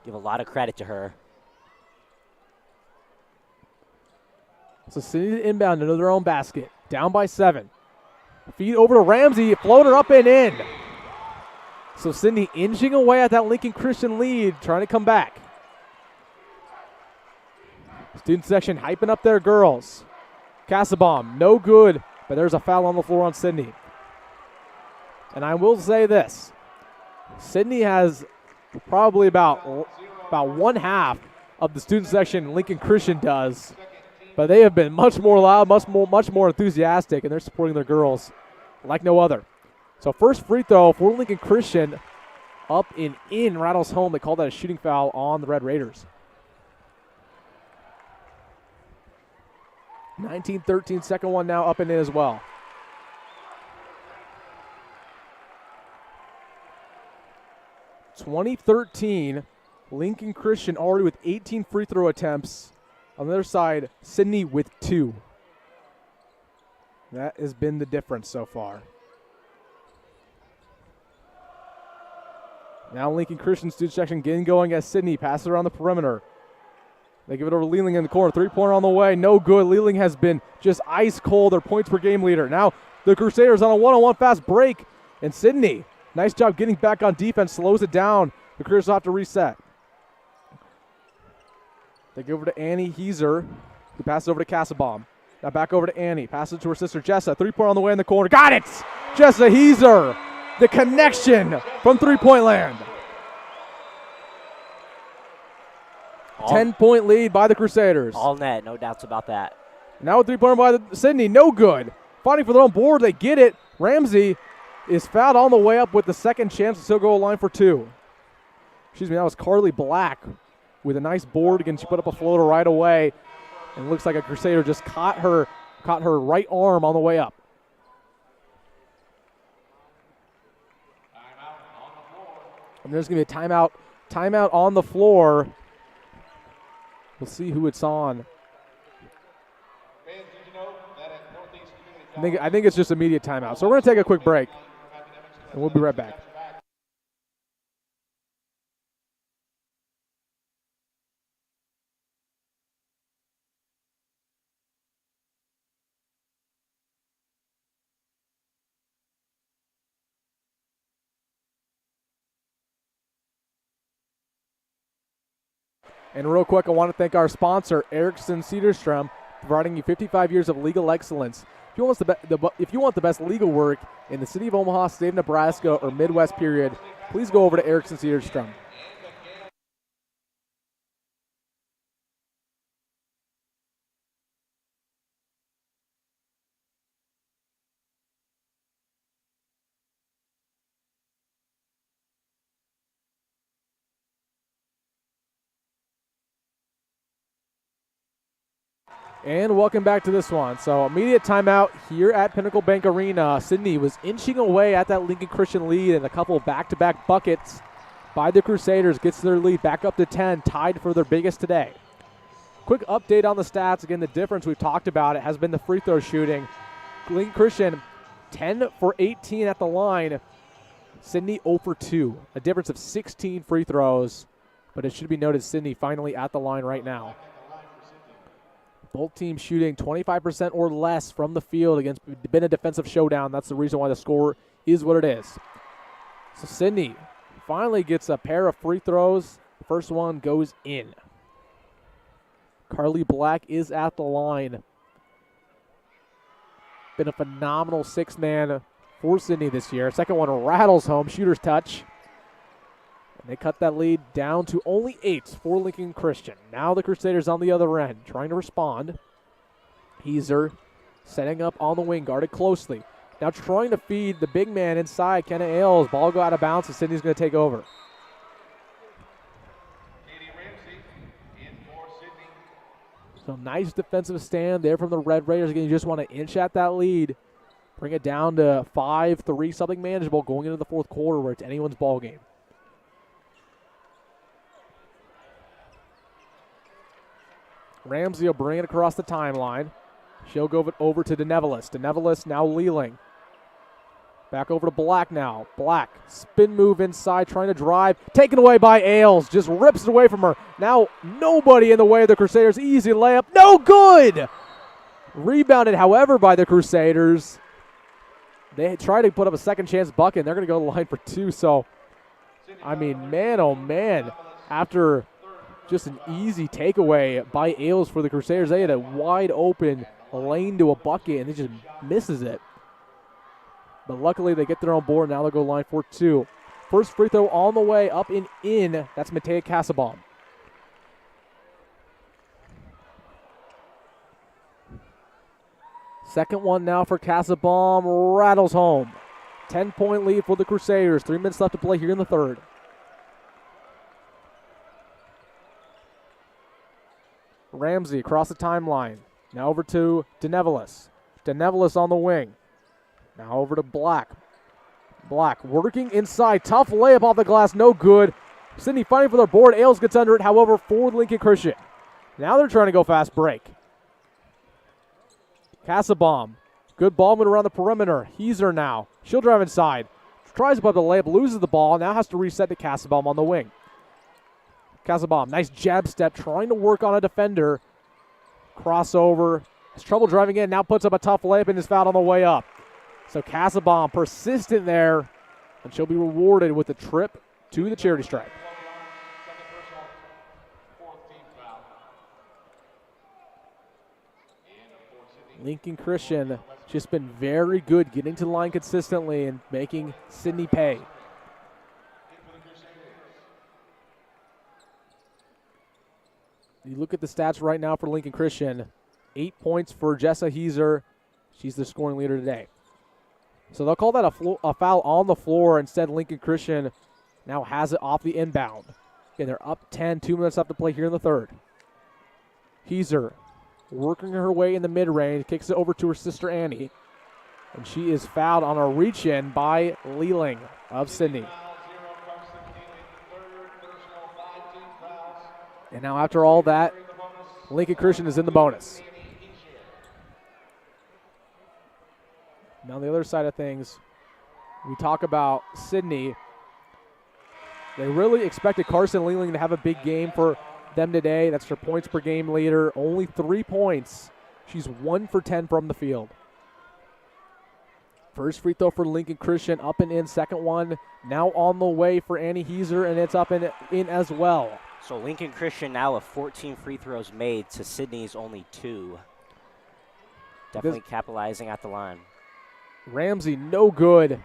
give a lot of credit to her. So Sidney inbound into their own basket. Down by 7. Feed over to Ramsey. Floater up and in. So Sidney inching away at that Lincoln Christian lead, trying to come back. Student section hyping up their girls. Casabom, no good, but there's a foul on the floor on Sidney. And I will say this. Sidney has probably about one half of the student section Lincoln Christian does, but they have been much more loud, much more enthusiastic, and they're supporting their girls like no other. So first free throw for Lincoln Christian up and in, rattles home. They called that a shooting foul on the Red Raiders. 19-13, second one now up and in as well. (2013), Lincoln Christian already with 18 free throw attempts. On the other side, Sidney with 2. That has been the difference so far. Now Lincoln Christian student section getting going as Sidney passes around the perimeter. They give it over to Leland in the corner. Three-pointer on the way. No good. Leland has been just ice cold. Their points per game leader. Now the Crusaders on a one-on-one fast break. And Sidney, nice job getting back on defense. Slows it down. The Crusaders have to reset. They go over to Annie Heiser, who passes over to Cassabaum. Now back over to Annie. Passes to her sister Jessa. 3-point on the way in the corner. Got it! Jessa Heiser. The connection from three-point land. 10-point lead by the Crusaders. All net, no doubts about that. Now a three-pointer by Sidney. No good. Fighting for their own board. They get it. Ramsey is fouled on the way up with the second chance to still go a line for two. Excuse me, that was Carly Black with a nice board again. She put up a floater right away. And it looks like a Crusader just caught her right arm on the way up. And there's going to be a timeout on the floor. We'll see who it's on. I think it's just immediate timeout. So we're going to take a quick break, and we'll be right back. And real quick, I want to thank our sponsor, Erickson Cedarstrom, providing you 55 years of legal excellence. If you want the best legal work in the city of Omaha, state of Nebraska, or Midwest period, please go over to Erickson Cedarstrom. And welcome back to this one. So immediate timeout here at Pinnacle Bank Arena. Sidney was inching away at that Lincoln Christian lead, and a couple of back-to-back buckets by the Crusaders gets their lead back up to 10, tied for their biggest today. Quick update on the stats. Again, the difference we've talked about it has been the free throw shooting. Lincoln Christian 10 for 18 at the line. Sidney 0 for 2. A difference of 16 free throws, but it should be noted Sidney finally at the line right now. Both teams shooting 25% or less from the field. Against been a defensive showdown. That's the reason why the score is what it is. So Sidney finally gets a pair of free throws. First one goes in. Carly Black is at the line. Been a phenomenal six-man for Sidney this year. Second one rattles home. Shooter's touch. And they cut that lead down to only 8 for Lincoln Christian. Now the Crusaders on the other end, trying to respond. Heiser setting up on the wing, guarded closely. Now trying to feed the big man inside, Kenna Ailes. Ball go out of bounds, and Sidney's going to take over. So nice defensive stand there from the Red Raiders. Again, you just want to inch at that lead. Bring it down to 5-3, something manageable going into the fourth quarter where it's anyone's ball game. Ramsey will bring it across the timeline. She'll go it over to DeNevelis. DeNevelis now Lealing. Back over to Black now. Black, spin move inside, trying to drive. Taken away by Ailes. Just rips it away from her. Now nobody in the way of the Crusaders. Easy layup. No good! Rebounded, however, by the Crusaders. They try to put up a second chance bucket, and they're going to go to the line for 2. So, I mean, man, oh, man. After just an easy takeaway by Ailes for the Crusaders. They had a wide open lane to a bucket, and he just misses it. But luckily, they get their own board. Now they'll go line for 2. First free throw on the way, up and in. That's Matea Cassabaum. Second one now for Cassabaum. Rattles home. 10-point lead for the Crusaders. 3 minutes left to play here in the third. Ramsey across the timeline. Now over to DeNevelis. DeNevelis on the wing. Now over to Black. Black working inside. Tough layup off the glass. No good. Sidney fighting for their board. Ailes gets under it, however, for Lincoln Christian. Now they're trying to go fast break. Cassabaum. Good ball movement around the perimeter. Heiser now. She'll drive inside. Tries to put up the layup. Loses the ball. Now has to reset to Cassabaum on the wing. Cassabaum, nice jab step, trying to work on a defender. Crossover, has trouble driving in, now puts up a tough layup and is fouled on the way up. So Cassabaum persistent there, and she'll be rewarded with a trip to the charity stripe. Lincoln Christian just been very good getting to the line consistently and making Sidney pay. You look at the stats right now for Lincoln Christian. 8 points for Jessa Heiser. She's the scoring leader today. So they'll call that a foul on the floor. Instead, Lincoln Christian now has it off the inbound. Again, they're up 10, 2 minutes left to play here in the third. Heiser working her way in the mid-range, kicks it over to her sister Annie. And she is fouled on a reach-in by Leeling of Sidney. And now after all that, Lincoln Christian is in the bonus. Now on the other side of things, we talk about Sidney. They really expected Carson Leeling to have a big game for them today. That's her points per game leader. Only 3 points. She's 1 for 10 from the field. First free throw for Lincoln Christian, up and in. Second one now on the way for Annie Heiser, and it's up and in as well. So Lincoln Christian now with 14 free throws made to Sidney's only 2. Definitely capitalizing at the line. Ramsey, no good.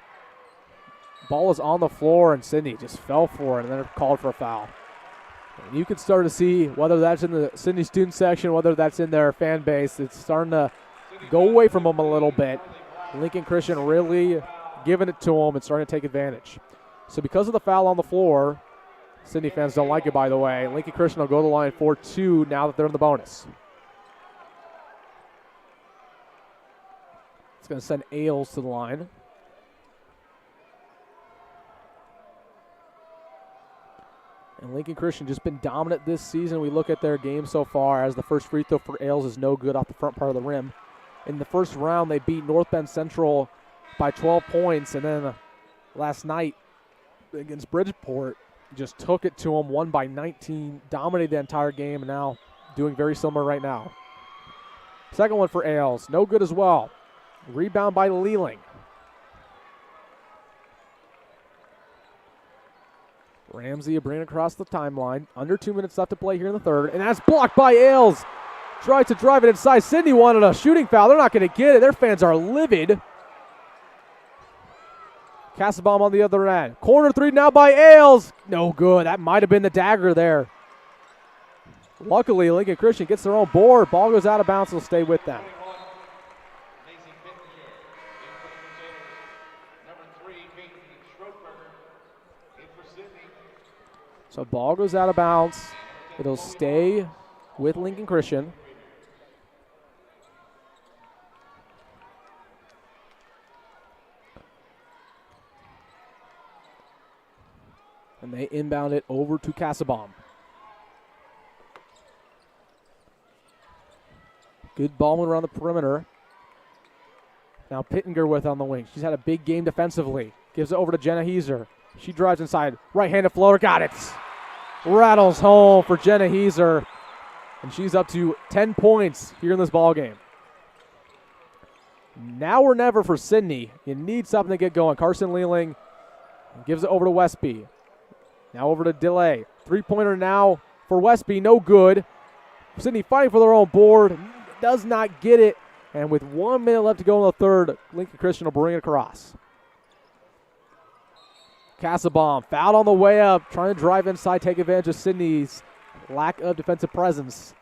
Ball is on the floor, and Sidney just fell for it, and then called for a foul. And you can start to see whether that's in the Sidney student section, whether that's in their fan base, it's starting to go away from them a little bit. Lincoln Christian really giving it to them and starting to take advantage. So because of the foul on the floor, Sidney fans don't like it, by the way. Lincoln Christian will go to the line for 2 now that they're in the bonus. It's going to send Ailes to the line. And Lincoln Christian just been dominant this season. We look at their game so far as the first free throw for Ailes is no good off the front part of the rim. In the first round, they beat North Bend Central by 12 points. And then last night against Bridgeport, just took it to them, won by 19, dominated the entire game, and now doing very similar right now. Second one for Ailes, no good as well. Rebound by Leeling. Ramsey bringing it across the timeline. Under 2 minutes left to play here in the third, and that's blocked by Ailes. Tried to drive it inside. Sidney wanted a shooting foul. They're not going to get it. Their fans are livid. Castlebaum on the other end. Corner three now by Ailes. No good. That might have been the dagger there. Luckily, Lincoln Christian gets their own board. Ball goes out of bounds. Will stay with them. So ball goes out of bounds. It'll stay with Lincoln Christian. And they inbound it over to Castlebaum. Good ball movement around the perimeter. Now Pittenger with on the wing. She's had a big game defensively. Gives it over to Jenna Heiser. She drives inside. Right-handed floater. Got it. Rattles home for Jenna Heiser. And she's up to 10 points here in this ball game. Now or never for Sidney. You need something to get going. Carson Leeling gives it over to Westby. Now over to Delay. Three-pointer now for Westby. No good. Sidney fighting for their own board. Does not get it. And with 1 minute left to go in the third, Lincoln Christian will bring it across. Castlebaum fouled on the way up. Trying to drive inside, take advantage of Sidney's lack of defensive presence.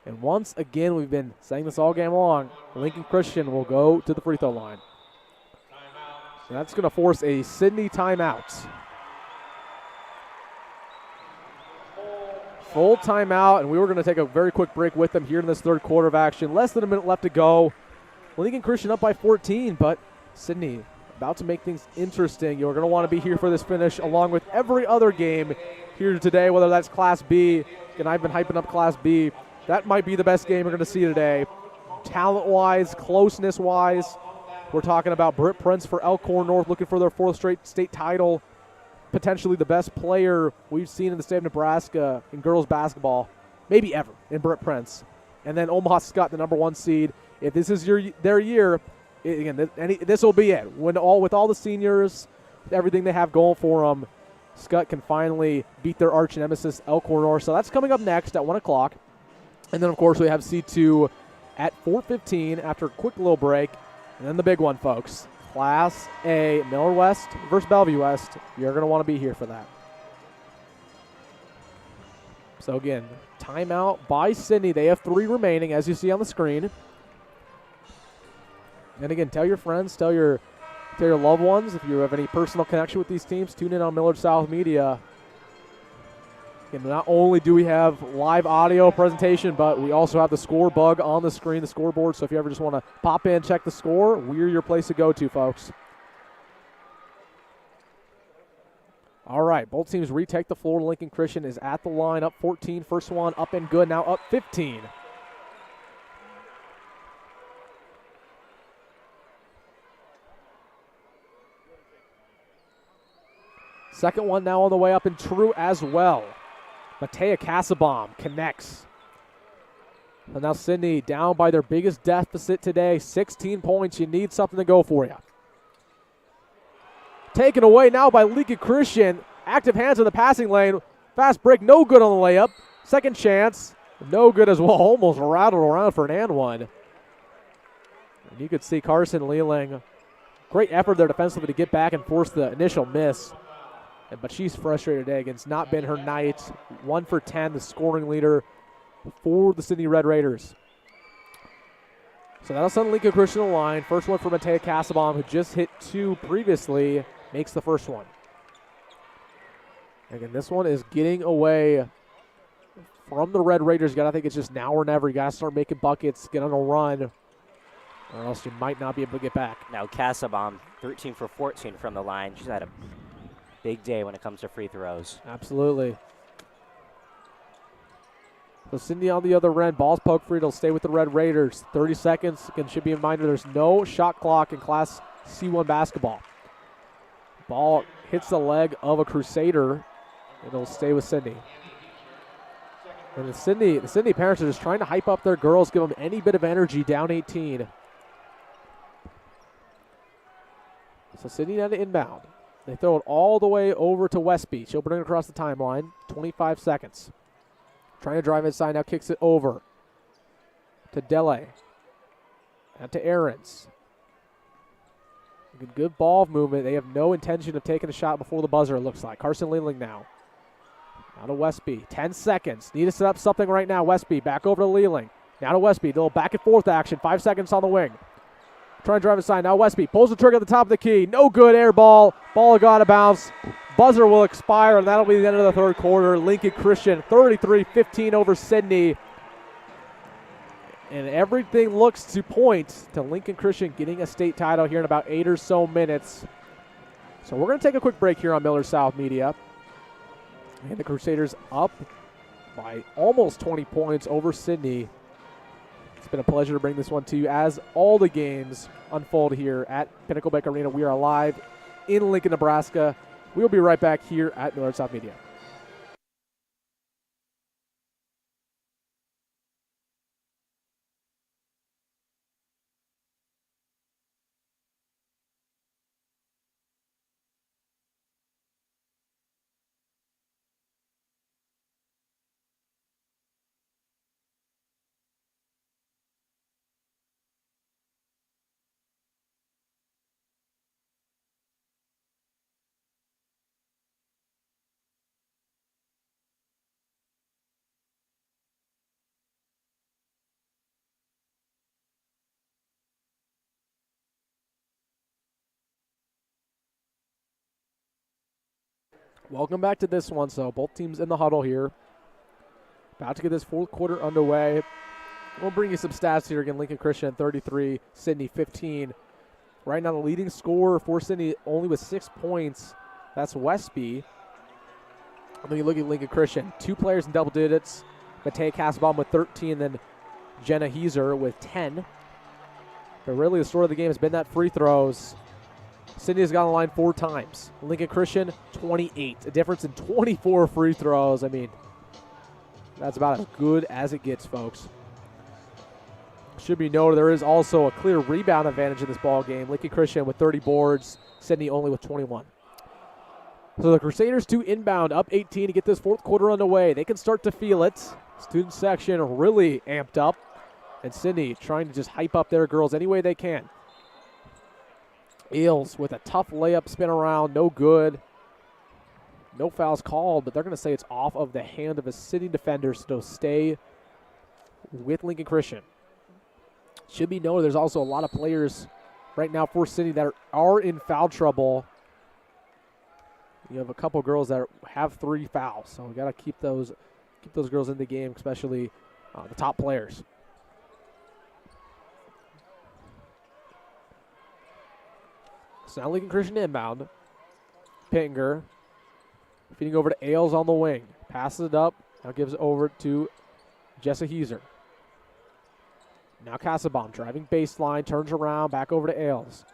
And once again, we've been saying this all game long, Lincoln Christian will go to the free throw line. And that's going to force a Sidney timeout. Full timeout, and we were going to take a very quick break with them here in this third quarter of action. Less than a minute left to go. Lincoln Christian up by 14, but Sidney about to make things interesting. You're going to want to be here for this finish along with every other game here today, whether that's Class B. And I've been hyping up Class B. That might be the best game we're going to see today. Talent-wise, closeness-wise, we're talking about Britt Prince for Elkhorn North looking for their 4th straight state title. Potentially the best player we've seen in the state of Nebraska in girls basketball, maybe ever, in Britt Prince. And then Omaha Scott, the number 1 seed. If this is their year, this will be it. With all the seniors, everything they have going for them, Scott can finally beat their arch nemesis, Elkhorn North. So that's coming up next at 1 o'clock. And then, of course, we have C2 at 4:15 after a quick little break. And then the big one, folks. Class A, Millard West versus Bellevue West. You're going to want to be here for that. So again, timeout by Sidney. They have 3 remaining, as you see on the screen. And again, tell your friends, tell your loved ones, if you have any personal connection with these teams, tune in on Millard South Media. And not only do we have live audio presentation, but we also have the score bug on the screen, the scoreboard. So if you ever just want to pop in, check the score, we're your place to go to, folks. All right, both teams retake the floor. Lincoln Christian is at the line, up 14. First one up and good, now up 15. Second one now on the way up and true as well. Matea Casabom connects. And now Sidney down by their biggest deficit today, 16 points. You need something to go for you. Taken away now by Lincoln Christian. Active hands in the passing lane. Fast break, no good on the layup. Second chance, no good as well. Almost rattled around for an and one. And you could see Carson Lealing. Great effort there defensively to get back and force the initial miss. But she's frustrated today. Again, it's not been her night. 1 for 10, the scoring leader for the Sidney Red Raiders. So that'll send Lincoln Christian on the line. First one for Matea Casabom, who just hit 2 previously, makes the first one. Again, this one is getting away from the Red Raiders. I think it's just now or never. You got to start making buckets, get on a run, or else you might not be able to get back. Now Casabom, 13 for 14 from the line. She's had a big day when it comes to free throws. Absolutely. So Sidney on the other end. Ball's poked free. It'll stay with the Red Raiders. 30 seconds. Again, should be a reminder there's no shot clock in Class C1 basketball. Ball hits the leg of a Crusader. It'll stay with Sidney. And the Sidney parents are just trying to hype up their girls, give them any bit of energy, down 18. So Sidney had to inbound. They throw it all the way over to Westby. She'll bring it across the timeline. 25 seconds. Trying to drive inside, now kicks it over to Dele. And to Aarons. Good ball movement. They have no intention of taking a shot before the buzzer, it looks like. Carson Lealing now. Now to Westby. 10 seconds. Need to set up something right now. Westby back over to Lealing. Now to Westby. A little back and forth action. 5 seconds on the wing. Trying to drive inside. Now Westby pulls the trigger at the top of the key. No good. Air ball. Ball got to bounce. Buzzer will expire, and that'll be the end of the third quarter. Lincoln Christian 33-15 over Sidney. And everything looks to point to Lincoln Christian getting a state title here in about 8 or so minutes. So we're going to take a quick break here on Millard South Media. And the Crusaders up by almost 20 points over Sidney. It's been a pleasure to bring this one to you as all the games unfold here at Pinnacle Bank Arena. We are live in Lincoln, Nebraska. We'll be right back here at Millard South Media. Welcome back to this one. So both teams in the huddle here. About to get this fourth quarter underway. We'll bring you some stats here. Again, Lincoln Christian 33, Sidney 15. Right now the leading scorer for Sidney only with 6 points. That's Westby. And then you look at Lincoln Christian. 2 players in double digits. Matea Casabom with 13, then Jenna Heiser with 10. But really the story of the game has been that free throws. Sidney has gone on the line 4 times. Lincoln Christian, 28. A difference in 24 free throws. I mean, that's about as good as it gets, folks. Should be noted there is also a clear rebound advantage in this ball game. Lincoln Christian with 30 boards. Sidney only with 21. So the Crusaders to inbound, up 18 to get this fourth quarter underway. They can start to feel it. Student section really amped up. And Sidney trying to just hype up their girls any way they can. Eels with a tough layup, spin around, no good. No fouls called, but they're going to say it's off of the hand of a Sidney defender, so stay with Lincoln Christian. Should be noted there's also a lot of players right now for Sidney that are in foul trouble. You have a couple girls that have 3 fouls, so we got to keep those girls in the game, especially the top players. So now Lincoln Christian inbound. Pittenger feeding over to Ailes on the wing. Passes it up. Now gives it over to Jessa Heiser. Now Casabon driving baseline. Turns around. Back over to Ailes.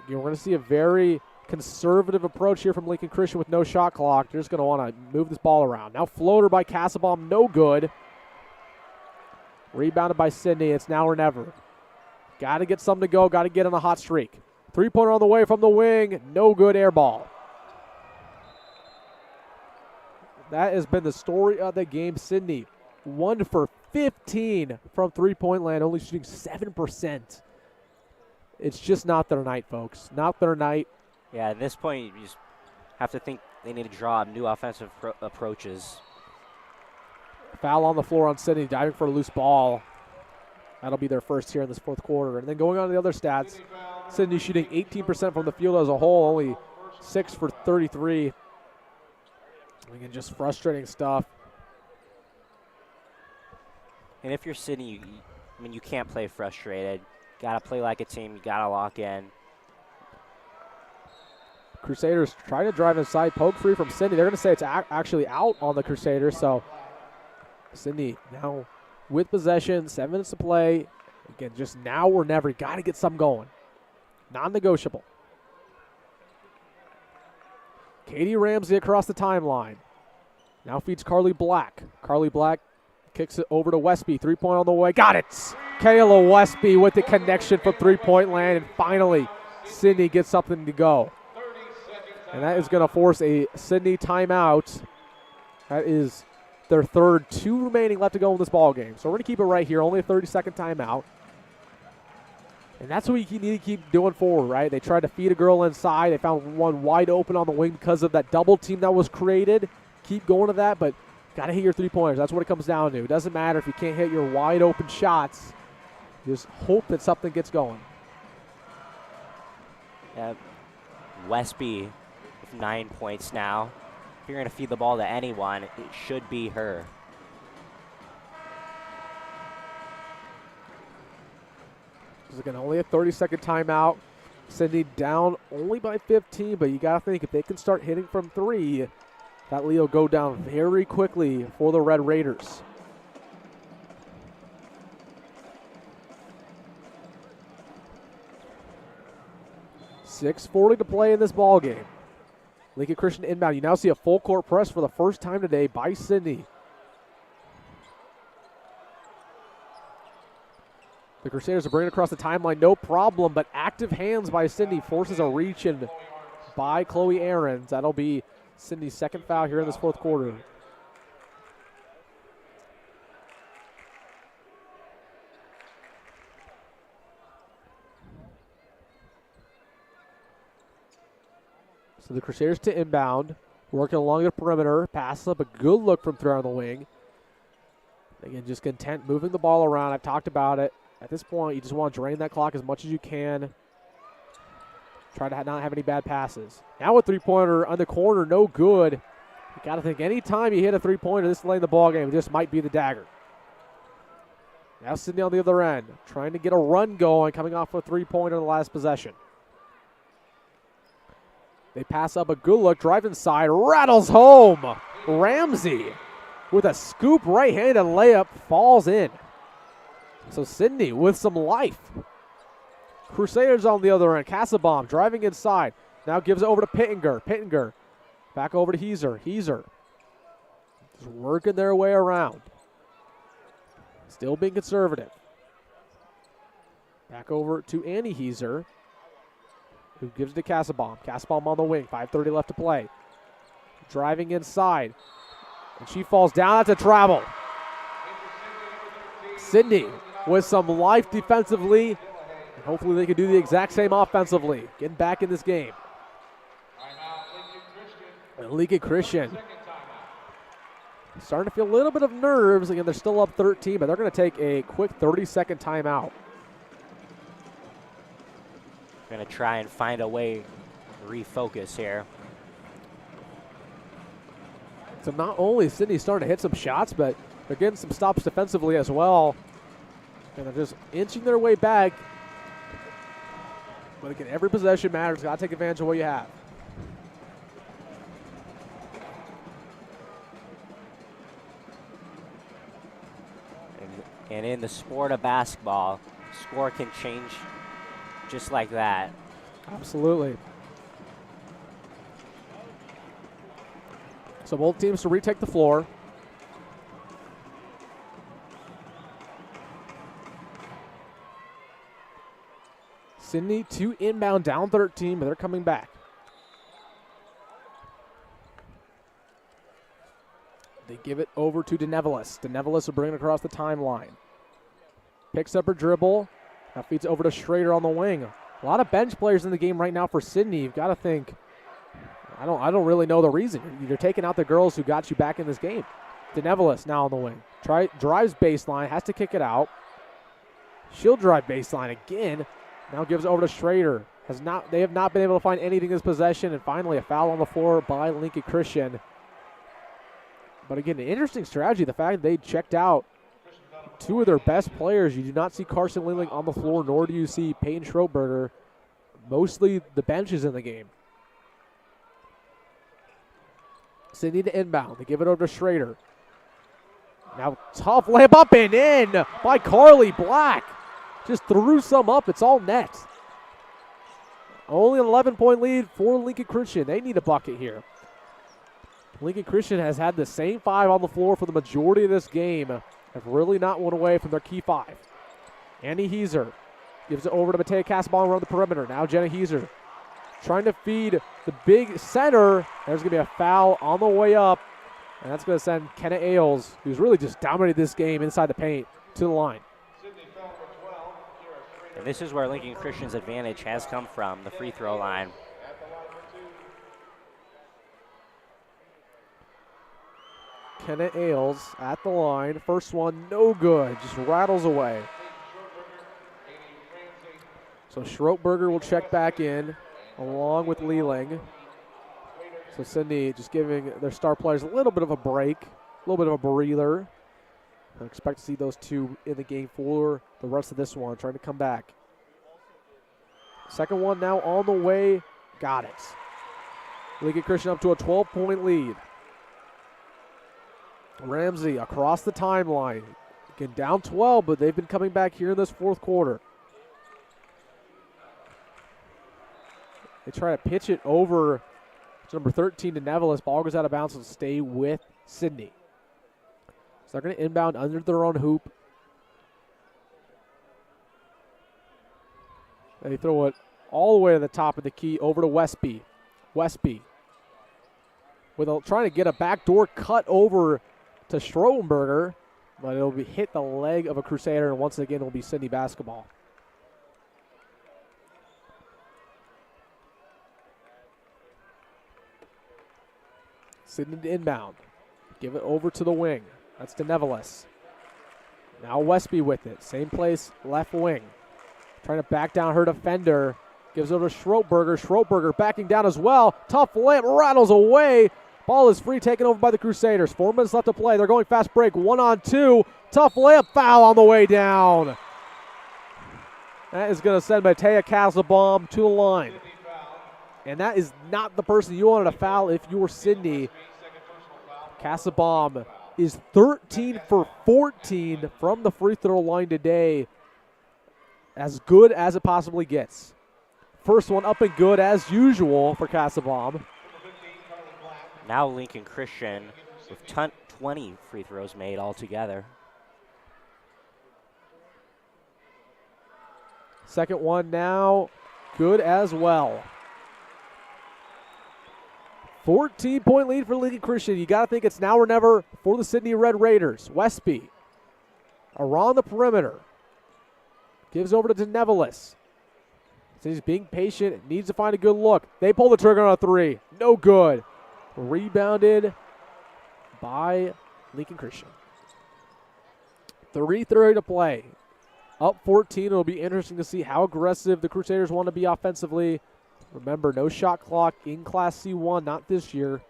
We're going to see a very conservative approach here from Lincoln Christian with no shot clock. They're just going to want to move this ball around. Now floater by Casabon. No good. Rebounded by Sidney. It's now or never. Got to get something to go. Got to get on a hot streak. 3-pointer on the way from the wing. No good, air ball. That has been the story of the game. Sidney 1 for 15 from 3-point land, only shooting 7%. It's just not their night, folks. Not their night. Yeah, at this point, you just have to think they need to draw up new offensive approaches. Foul on the floor on Sidney, diving for a loose ball. That'll be their first here in this fourth quarter. And then going on to the other stats, Sidney shooting 18% from the field as a whole, only 6 for 33. Again, just frustrating stuff. And if you're Sidney, you can't play frustrated. Got to play like a team. You got to lock in. Crusaders trying to drive inside, poke free from Sidney. They're going to say it's actually out on the Crusaders. So Sidney now with possession, 7 minutes to play. Again, just now or never. Got to get something going. Non-negotiable. Katie Ramsey across the timeline. Now feeds Carly Black. Carly Black kicks it over to Westby. 3-point on the way. Got it! Kayla Westby with the connection from 3-point land. And finally, Sidney gets something to go. And that is going to force a Sidney timeout. That is their third. 2 remaining left to go in this ball game. So we're going to keep it right here. Only a 30-second timeout. And that's what you need to keep doing forward, right? They tried to feed a girl inside. They found one wide open on the wing because of that double team that was created. Keep going to that, but got to hit your 3-pointers. That's what it comes down to. It doesn't matter if you can't hit your wide open shots. Just hope that something gets going. Westby with 9 points now. If you're going to feed the ball to anyone, it should be her. Again, only a 30-second timeout. Sidney down only by 15, but you got to think if they can start hitting from 3, that lead will go down very quickly for the Red Raiders. .6:40 to play in this ball game. Lincoln Christian inbound. You now see a full court press for the first time today by Sidney. The Crusaders are bringing it across the timeline, no problem, but active hands by Sidney forces a reach in by Chloe Ahrens. That'll be Sidney's second foul here in this fourth quarter. So the Crusaders to inbound, working along the perimeter, passes up a good look from three on the wing. Again, just content moving the ball around. I've talked about it. At this point, you just want to drain that clock as much as you can. Try to not have any bad passes. Now a three-pointer on the corner, no good. You got to think any time you hit a three-pointer this late in the ball game, it just might be the dagger. Now Sidney on the other end, trying to get a run going, coming off a three-pointer in the last possession. They pass up a good look, drive inside, rattles home. Ramsey with a scoop right-handed layup, falls in. So Sidney with some life. Crusaders on the other end. Casabom driving inside. Now gives it over to Pittenger. Pittenger back over to Heiser. Heiser just working their way around. Still being conservative. Back over to Annie Heiser, who gives it to Casabom. Casabom on the wing. 5:30 left to play. Driving inside. And she falls down. That's a travel. Sidney with some life defensively. And hopefully they can do the exact same offensively. Getting back in this game. And Lincoln Christian starting to feel a little bit of nerves. Again, they're still up 13, but they're going to take a quick 30-second timeout. Going to try and find a way to refocus here. So not only is Sidney starting to hit some shots, but they're getting some stops defensively as well. And they're just inching their way back. But again, every possession matters. Got to take advantage of what you have. And in the sport of basketball, score can change just like that. Absolutely. So both teams to retake the floor. Sidney to inbound, down 13, but they're coming back. They give it over to DeNevelis. DeNevelis will bring it across the timeline. Picks up her dribble. Now feeds over to Schrader on the wing. A lot of bench players in the game right now for Sidney. You've got to think, I don't really know the reason. You're taking out the girls who got you back in this game. DeNevelis now on the wing. Drives baseline, has to kick it out. She'll drive baseline again. Now gives it over to Schrader. They have not been able to find anything in this possession, and finally a foul on the floor by Lincoln Christian. But again, an interesting strategy, the fact that they checked out two of their best players. You do not see Carson Lingling on the floor, nor do you see Peyton Schroberger. Mostly the benches in the game. Sidney to inbound. They give it over to Schrader. Now tough layup up and in by Carly Black. Just threw some up. It's all net. Only an 11-point lead for Lincoln Christian. They need a bucket here. Lincoln Christian has had the same five on the floor for the majority of this game. Have really not won away from their key five. Annie Heiser gives it over to Matea Casabon around the perimeter. Now Jenna Heiser trying to feed the big center. There's going to be a foul on the way up. And that's going to send Kenna Ailes, who's really just dominated this game inside the paint, to the line. And this is where Lincoln Christian's advantage has come from, the free throw line. Kenna Ailes at the line. First one, no good. Just rattles away. So Schroberger will check back in along with Leeling. So Sidney just giving their star players a little bit of a break, a little bit of a breather. I expect to see those two in the game for the rest of this one, trying to come back. Second one now on the way. Got it. Lincoln Christian up to a 12-point lead. Ramsey across the timeline. Again, down 12, but they've been coming back here in this fourth quarter. They try to pitch it over to number 13 to Nevelis. Ball goes out of bounds and stay with Sidney. So they're going to inbound under their own hoop. They throw it all the way to the top of the key over to Westby. Westby trying to get a backdoor cut over to Schroberger, but it'll be hit the leg of a Crusader, and once again it'll be Sidney basketball. Sidney to inbound. Give it over to the wing. That's DeNevelis. Now Westby with it. Same place, left wing. Trying to back down her defender. Gives it over to Schroberger. Schroberger backing down as well. Tough layup, rattles away. Ball is free, taken over by the Crusaders. 4 minutes left to play. They're going fast break. 1-on-2. Tough layup, foul on the way down. That is going to send Matea Casabon to the line. And that is not the person you wanted to foul if you were Sidney. Casabon is 13 for 14 from the free throw line today. As good as it possibly gets. First one up and good as usual for Casabon. Now Lincoln Christian with 20 free throws made altogether. Second one now good as well. 14-point lead for Lincoln Christian. You got to think it's now or never for the Sidney Red Raiders. Westby around the perimeter. Gives over to Nevelis. He's being patient, needs to find a good look. They pull the trigger on a three. No good. Rebounded by Lincoln Christian. 3:30 to play. Up 14. It'll be interesting to see how aggressive the Crusaders want to be offensively. Remember, no shot clock in Class C1, not this year.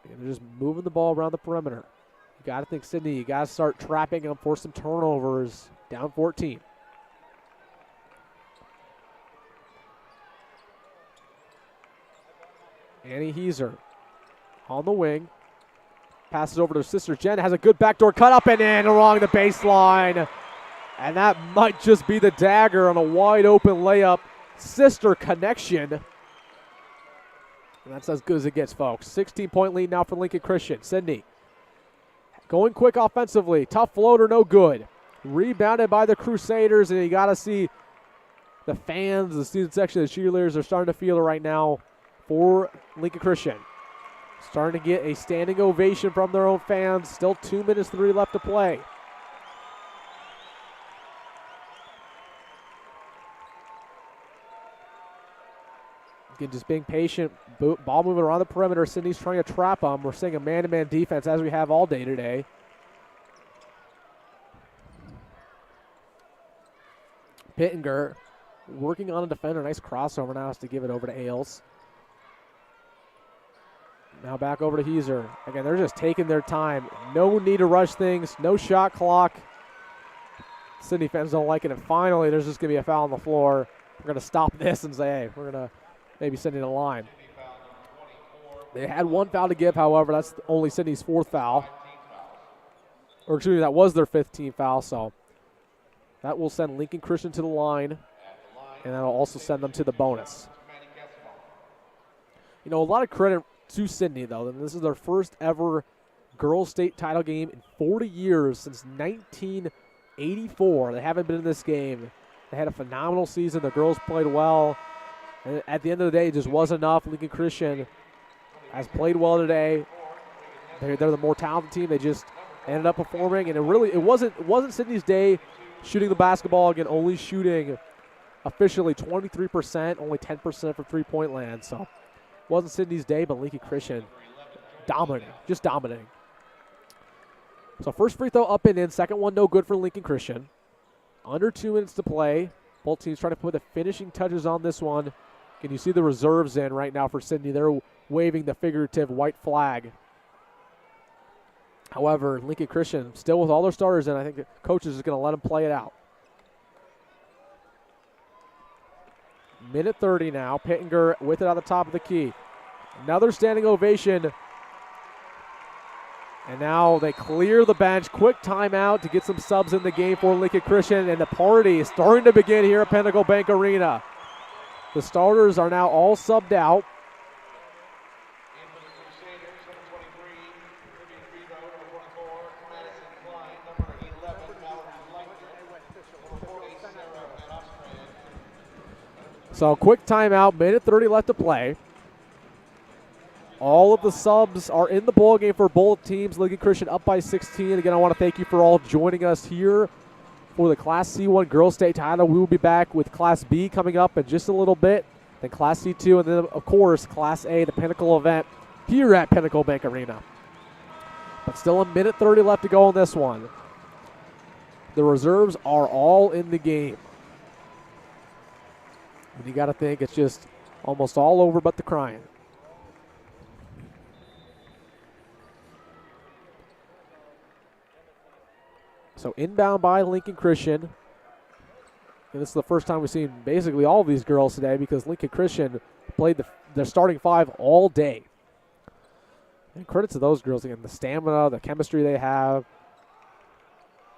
And they're just moving the ball around the perimeter. You got to think, Sidney, you got to start trapping them for some turnovers. Down 14. Annie Heiser on the wing. Passes over to her sister Jen. Has a good backdoor cut up and in along the baseline. And that might just be the dagger on a wide open layup. Sister connection. And that's as good as it gets, folks. 16-point lead now for Lincoln Christian. Sidney going quick offensively. Tough floater, no good. Rebounded by the Crusaders, and you got to see the fans, the student section, the cheerleaders are starting to feel it right now for Lincoln Christian. Starting to get a standing ovation from their own fans. Still 2 minutes, 3 left to play. Again, just being patient. Ball moving around the perimeter. Sidney's trying to trap them. We're seeing a man-to-man defense as we have all day today. Pittenger working on a defender. Nice crossover now has to give it over to Ailes. Now back over to Heiser. Again, they're just taking their time. No need to rush things. No shot clock. Sidney fans don't like it. And finally, there's just going to be a foul on the floor. We're going to stop this and say, hey, we're going to maybe send it a line. They had one foul to give, however. That's only Sidney's 4th foul. Or excuse me, that was their 15th foul. So that will send Lincoln Christian to the line. And that'll also send them to the bonus. You know, a lot of credit to Sidney, though. And this is their first ever girls' state title game in 40 years since 1984. They haven't been in this game. They had a phenomenal season. The girls played well. And at the end of the day, it just wasn't enough. Lincoln Christian has played well today. They're the more talented team. They just ended up performing. And it wasn't Sidney's day shooting the basketball. Again, only shooting officially 23%, only 10% from three-point land. So wasn't Sidney's day, but Lincoln Christian dominating, just dominating. So first free throw up and in. Second one no good for Lincoln Christian. Under 2 minutes to play. Both teams trying to put the finishing touches on this one. Can you see the reserves in right now for Sidney? They're waving the figurative white flag. However, Lincoln Christian still with all their starters in. I think the coach is going to let them play it out. Minute 30 now. Pittenger with it on the top of the key. Another standing ovation. And now they clear the bench. Quick timeout to get some subs in the game for Lincoln Christian. And the party is starting to begin here at Pinnacle Bank Arena. The starters are now all subbed out. So quick timeout, minute 30 left to play. All of the subs are in the ball game for both teams. Lincoln Christian up by 16. Again, I want to thank you for all joining us here for the Class C1 Girls State title. We will be back with Class B coming up in just a little bit, then Class C2, and then, of course, Class A, the Pinnacle event here at Pinnacle Bank Arena. But still a minute 30 left to go on this one. The reserves are all in the game. And you got to think it's just almost all over but the crying. So inbound by Lincoln Christian. And this is the first time we've seen basically all of these girls today because Lincoln Christian played their starting 5 all day. And credit to those girls again, the stamina, the chemistry they have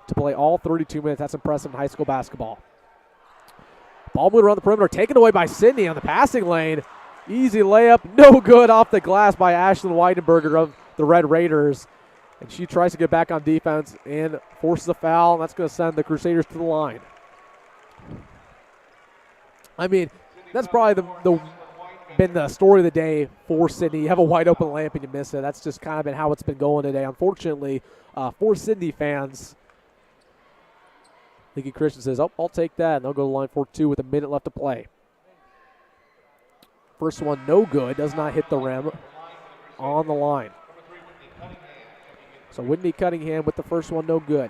to play all 32 minutes. That's impressive in high school basketball. Ball moving around the perimeter, taken away by Sidney on the passing lane. Easy layup, no good off the glass by Ashlyn Weidenberger of the Red Raiders. And she tries to get back on defense and forces a foul, and that's going to send the Crusaders to the line. I mean, that's probably the been the story of the day for Sidney. You have a wide open layup and you miss it. That's just kind of been how it's been going today. Unfortunately, for Sidney fans, Lincoln Christian says, oh, I'll take that. And they'll go to the line for 2 with a minute left to play. First one, no good. Does not hit the rim on the line. So Whitney Cunningham with the first one, no good.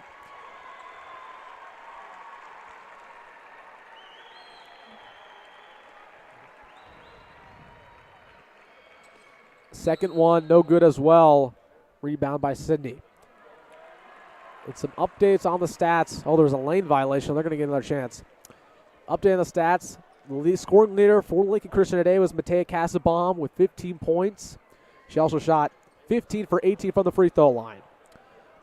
Second one, no good as well. Rebound by Sidney. With some updates on the stats. Oh, there's a lane violation. They're going to get another chance. Update on the stats. The lead scoring leader for Lincoln Christian today was Matea Casabom with 15 points. She also shot 15 for 18 from the free throw line.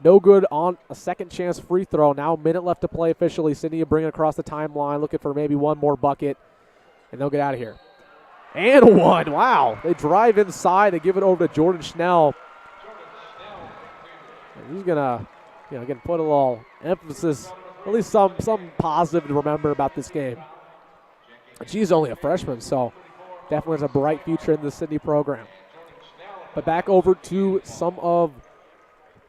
No good on a second chance free throw. Now a minute left to play officially. Sidney will bring it across the timeline, looking for maybe one more bucket, and they'll get out of here. And one. Wow. They drive inside. They give it over to Jordan Schnell. And he's going to again, put a little emphasis, at least some positive to remember about this game. She's only a freshman, so definitely has a bright future in the Sidney program. But back over to some of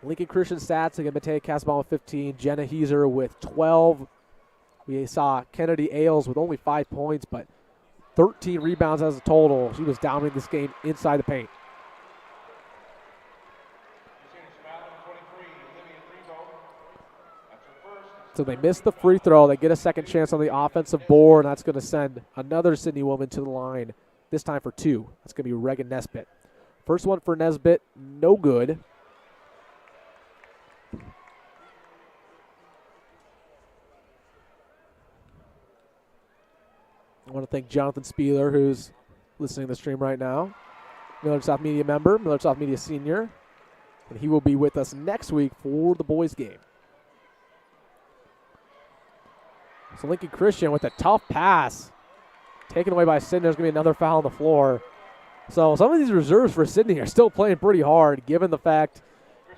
Lincoln Christian stats. Again, Matea Casabon with 15, Jenna Heiser with 12. We saw Kennedy Ailes with only 5 points, but 13 rebounds as a total. She was dominating this game inside the paint. So they miss the free throw. They get a second chance on the offensive board, and that's going to send another Sidney woman to the line, this time for 2. That's going to be Reagan Nesbitt. First one for Nesbitt, no good. I want to thank Jonathan Spieler, who's listening to the stream right now. Millard South Media member, Millard South Media senior. And he will be with us next week for the boys' game. So Lincoln Christian with a tough pass. Taken away by Sidney. There's going to be another foul on the floor. So some of these reserves for Sidney are still playing pretty hard, given the fact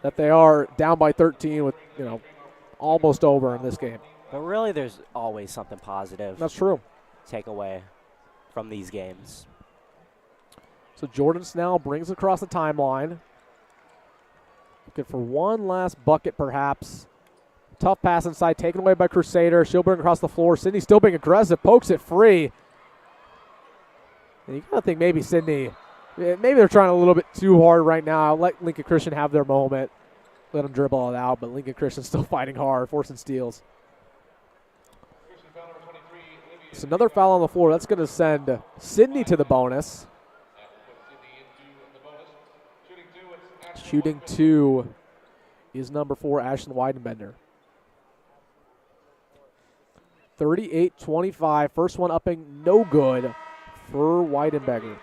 that they are down by 13 with, almost over in this game. But really, there's always something positive. That's true. Take away from these games. So Jordan Snell brings across the timeline. Looking for one last bucket, perhaps. Tough pass inside, taken away by Crusader. She'll bring across the floor. Sidney still being aggressive, pokes it free. And you got to think maybe Sidney, maybe they're trying a little bit too hard right now. Let Lincoln Christian have their moment. Let them dribble it out, but Lincoln Christian's still fighting hard, forcing steals. It's another foul on the floor. That's going to send Sidney to the bonus. Shooting 2 is number 4, Ashlyn Weidenbender. 38-25. First one upping, no good for Weidenberger.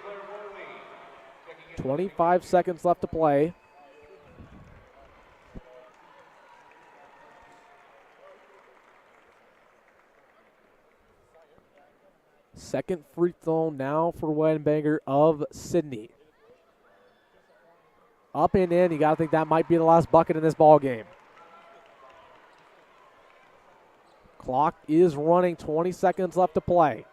25 seconds left to play. Second free throw now for Weidenberger of Sidney. Up and in. You got to think that might be the last bucket in this ball game. Clock is running, 20 seconds left to play.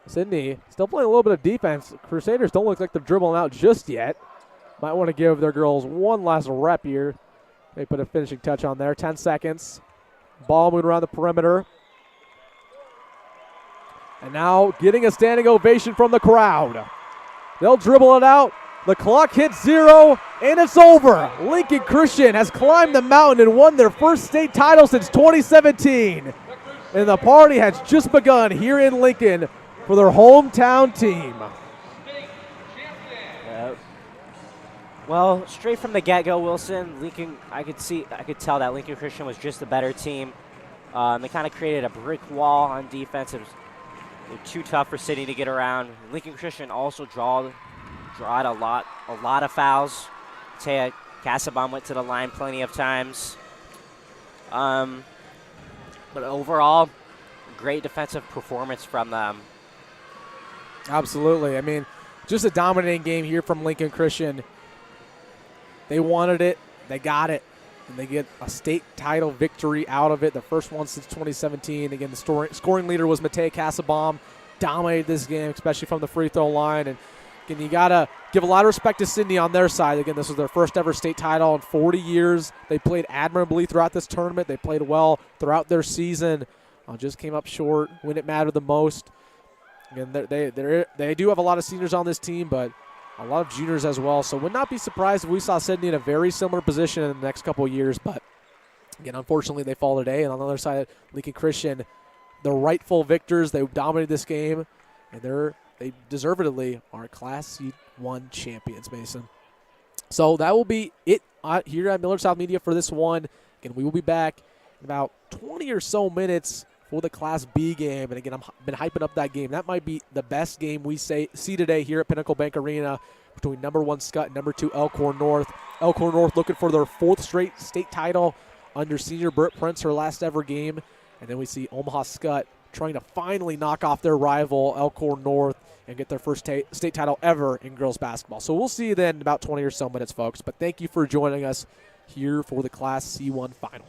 Sidney still playing a little bit of defense. Crusaders don't look like they're dribbling out just yet. Might want to give their girls one last rep here. They put a finishing touch on there. 10 seconds. Ball moving around the perimeter. And now getting a standing ovation from the crowd. They'll dribble it out. The clock hits 0, and it's over. Lincoln Christian has climbed the mountain and won their first state title since 2017. And the party has just begun here in Lincoln for their hometown team. Well, straight from the get-go, Wilson, Lincoln, I could tell that Lincoln Christian was just a better team. They kind of created a brick wall on defense. It was too tough for Sidney to get around. Lincoln Christian also drawed a lot of fouls. Taya Casabon went to the line plenty of times. But overall, great defensive performance from them. Absolutely. I mean, just a dominating game here from Lincoln Christian. They wanted it. They got it. And they get a state title victory out of it, the first one since 2017. Again, the scoring leader was Matea Casabom dominated this game, especially from the free throw line. And again, you got to give a lot of respect to Sidney on their side. Again, this was their first ever state title in 40 years. They played admirably throughout this tournament. They played well throughout their season. Just came up short when it mattered the most. Again, they do have a lot of seniors on this team, but a lot of juniors as well. So would not be surprised if we saw Sidney in a very similar position in the next couple of years. But again, unfortunately, they fall today. And on the other side, Lincoln Christian, the rightful victors. They dominated this game, and they deservedly are Class C1 champions, Mason. So that will be it here at Millard South Media for this one. Again, we will be back in about 20 or so minutes for the Class B game. And again, I've been hyping up that game. That might be the best game we see today here at Pinnacle Bank Arena between number 1 Scott and number 2 Elkhorn North. Elkhorn North looking for their 4th straight state title under senior Britt Prince, her last ever game. And then we see Omaha Scott trying to finally knock off their rival Elkhorn North and get their first state title ever in girls basketball. So we'll see you then in about 20 or so minutes, folks. But thank you for joining us here for the Class C1 final.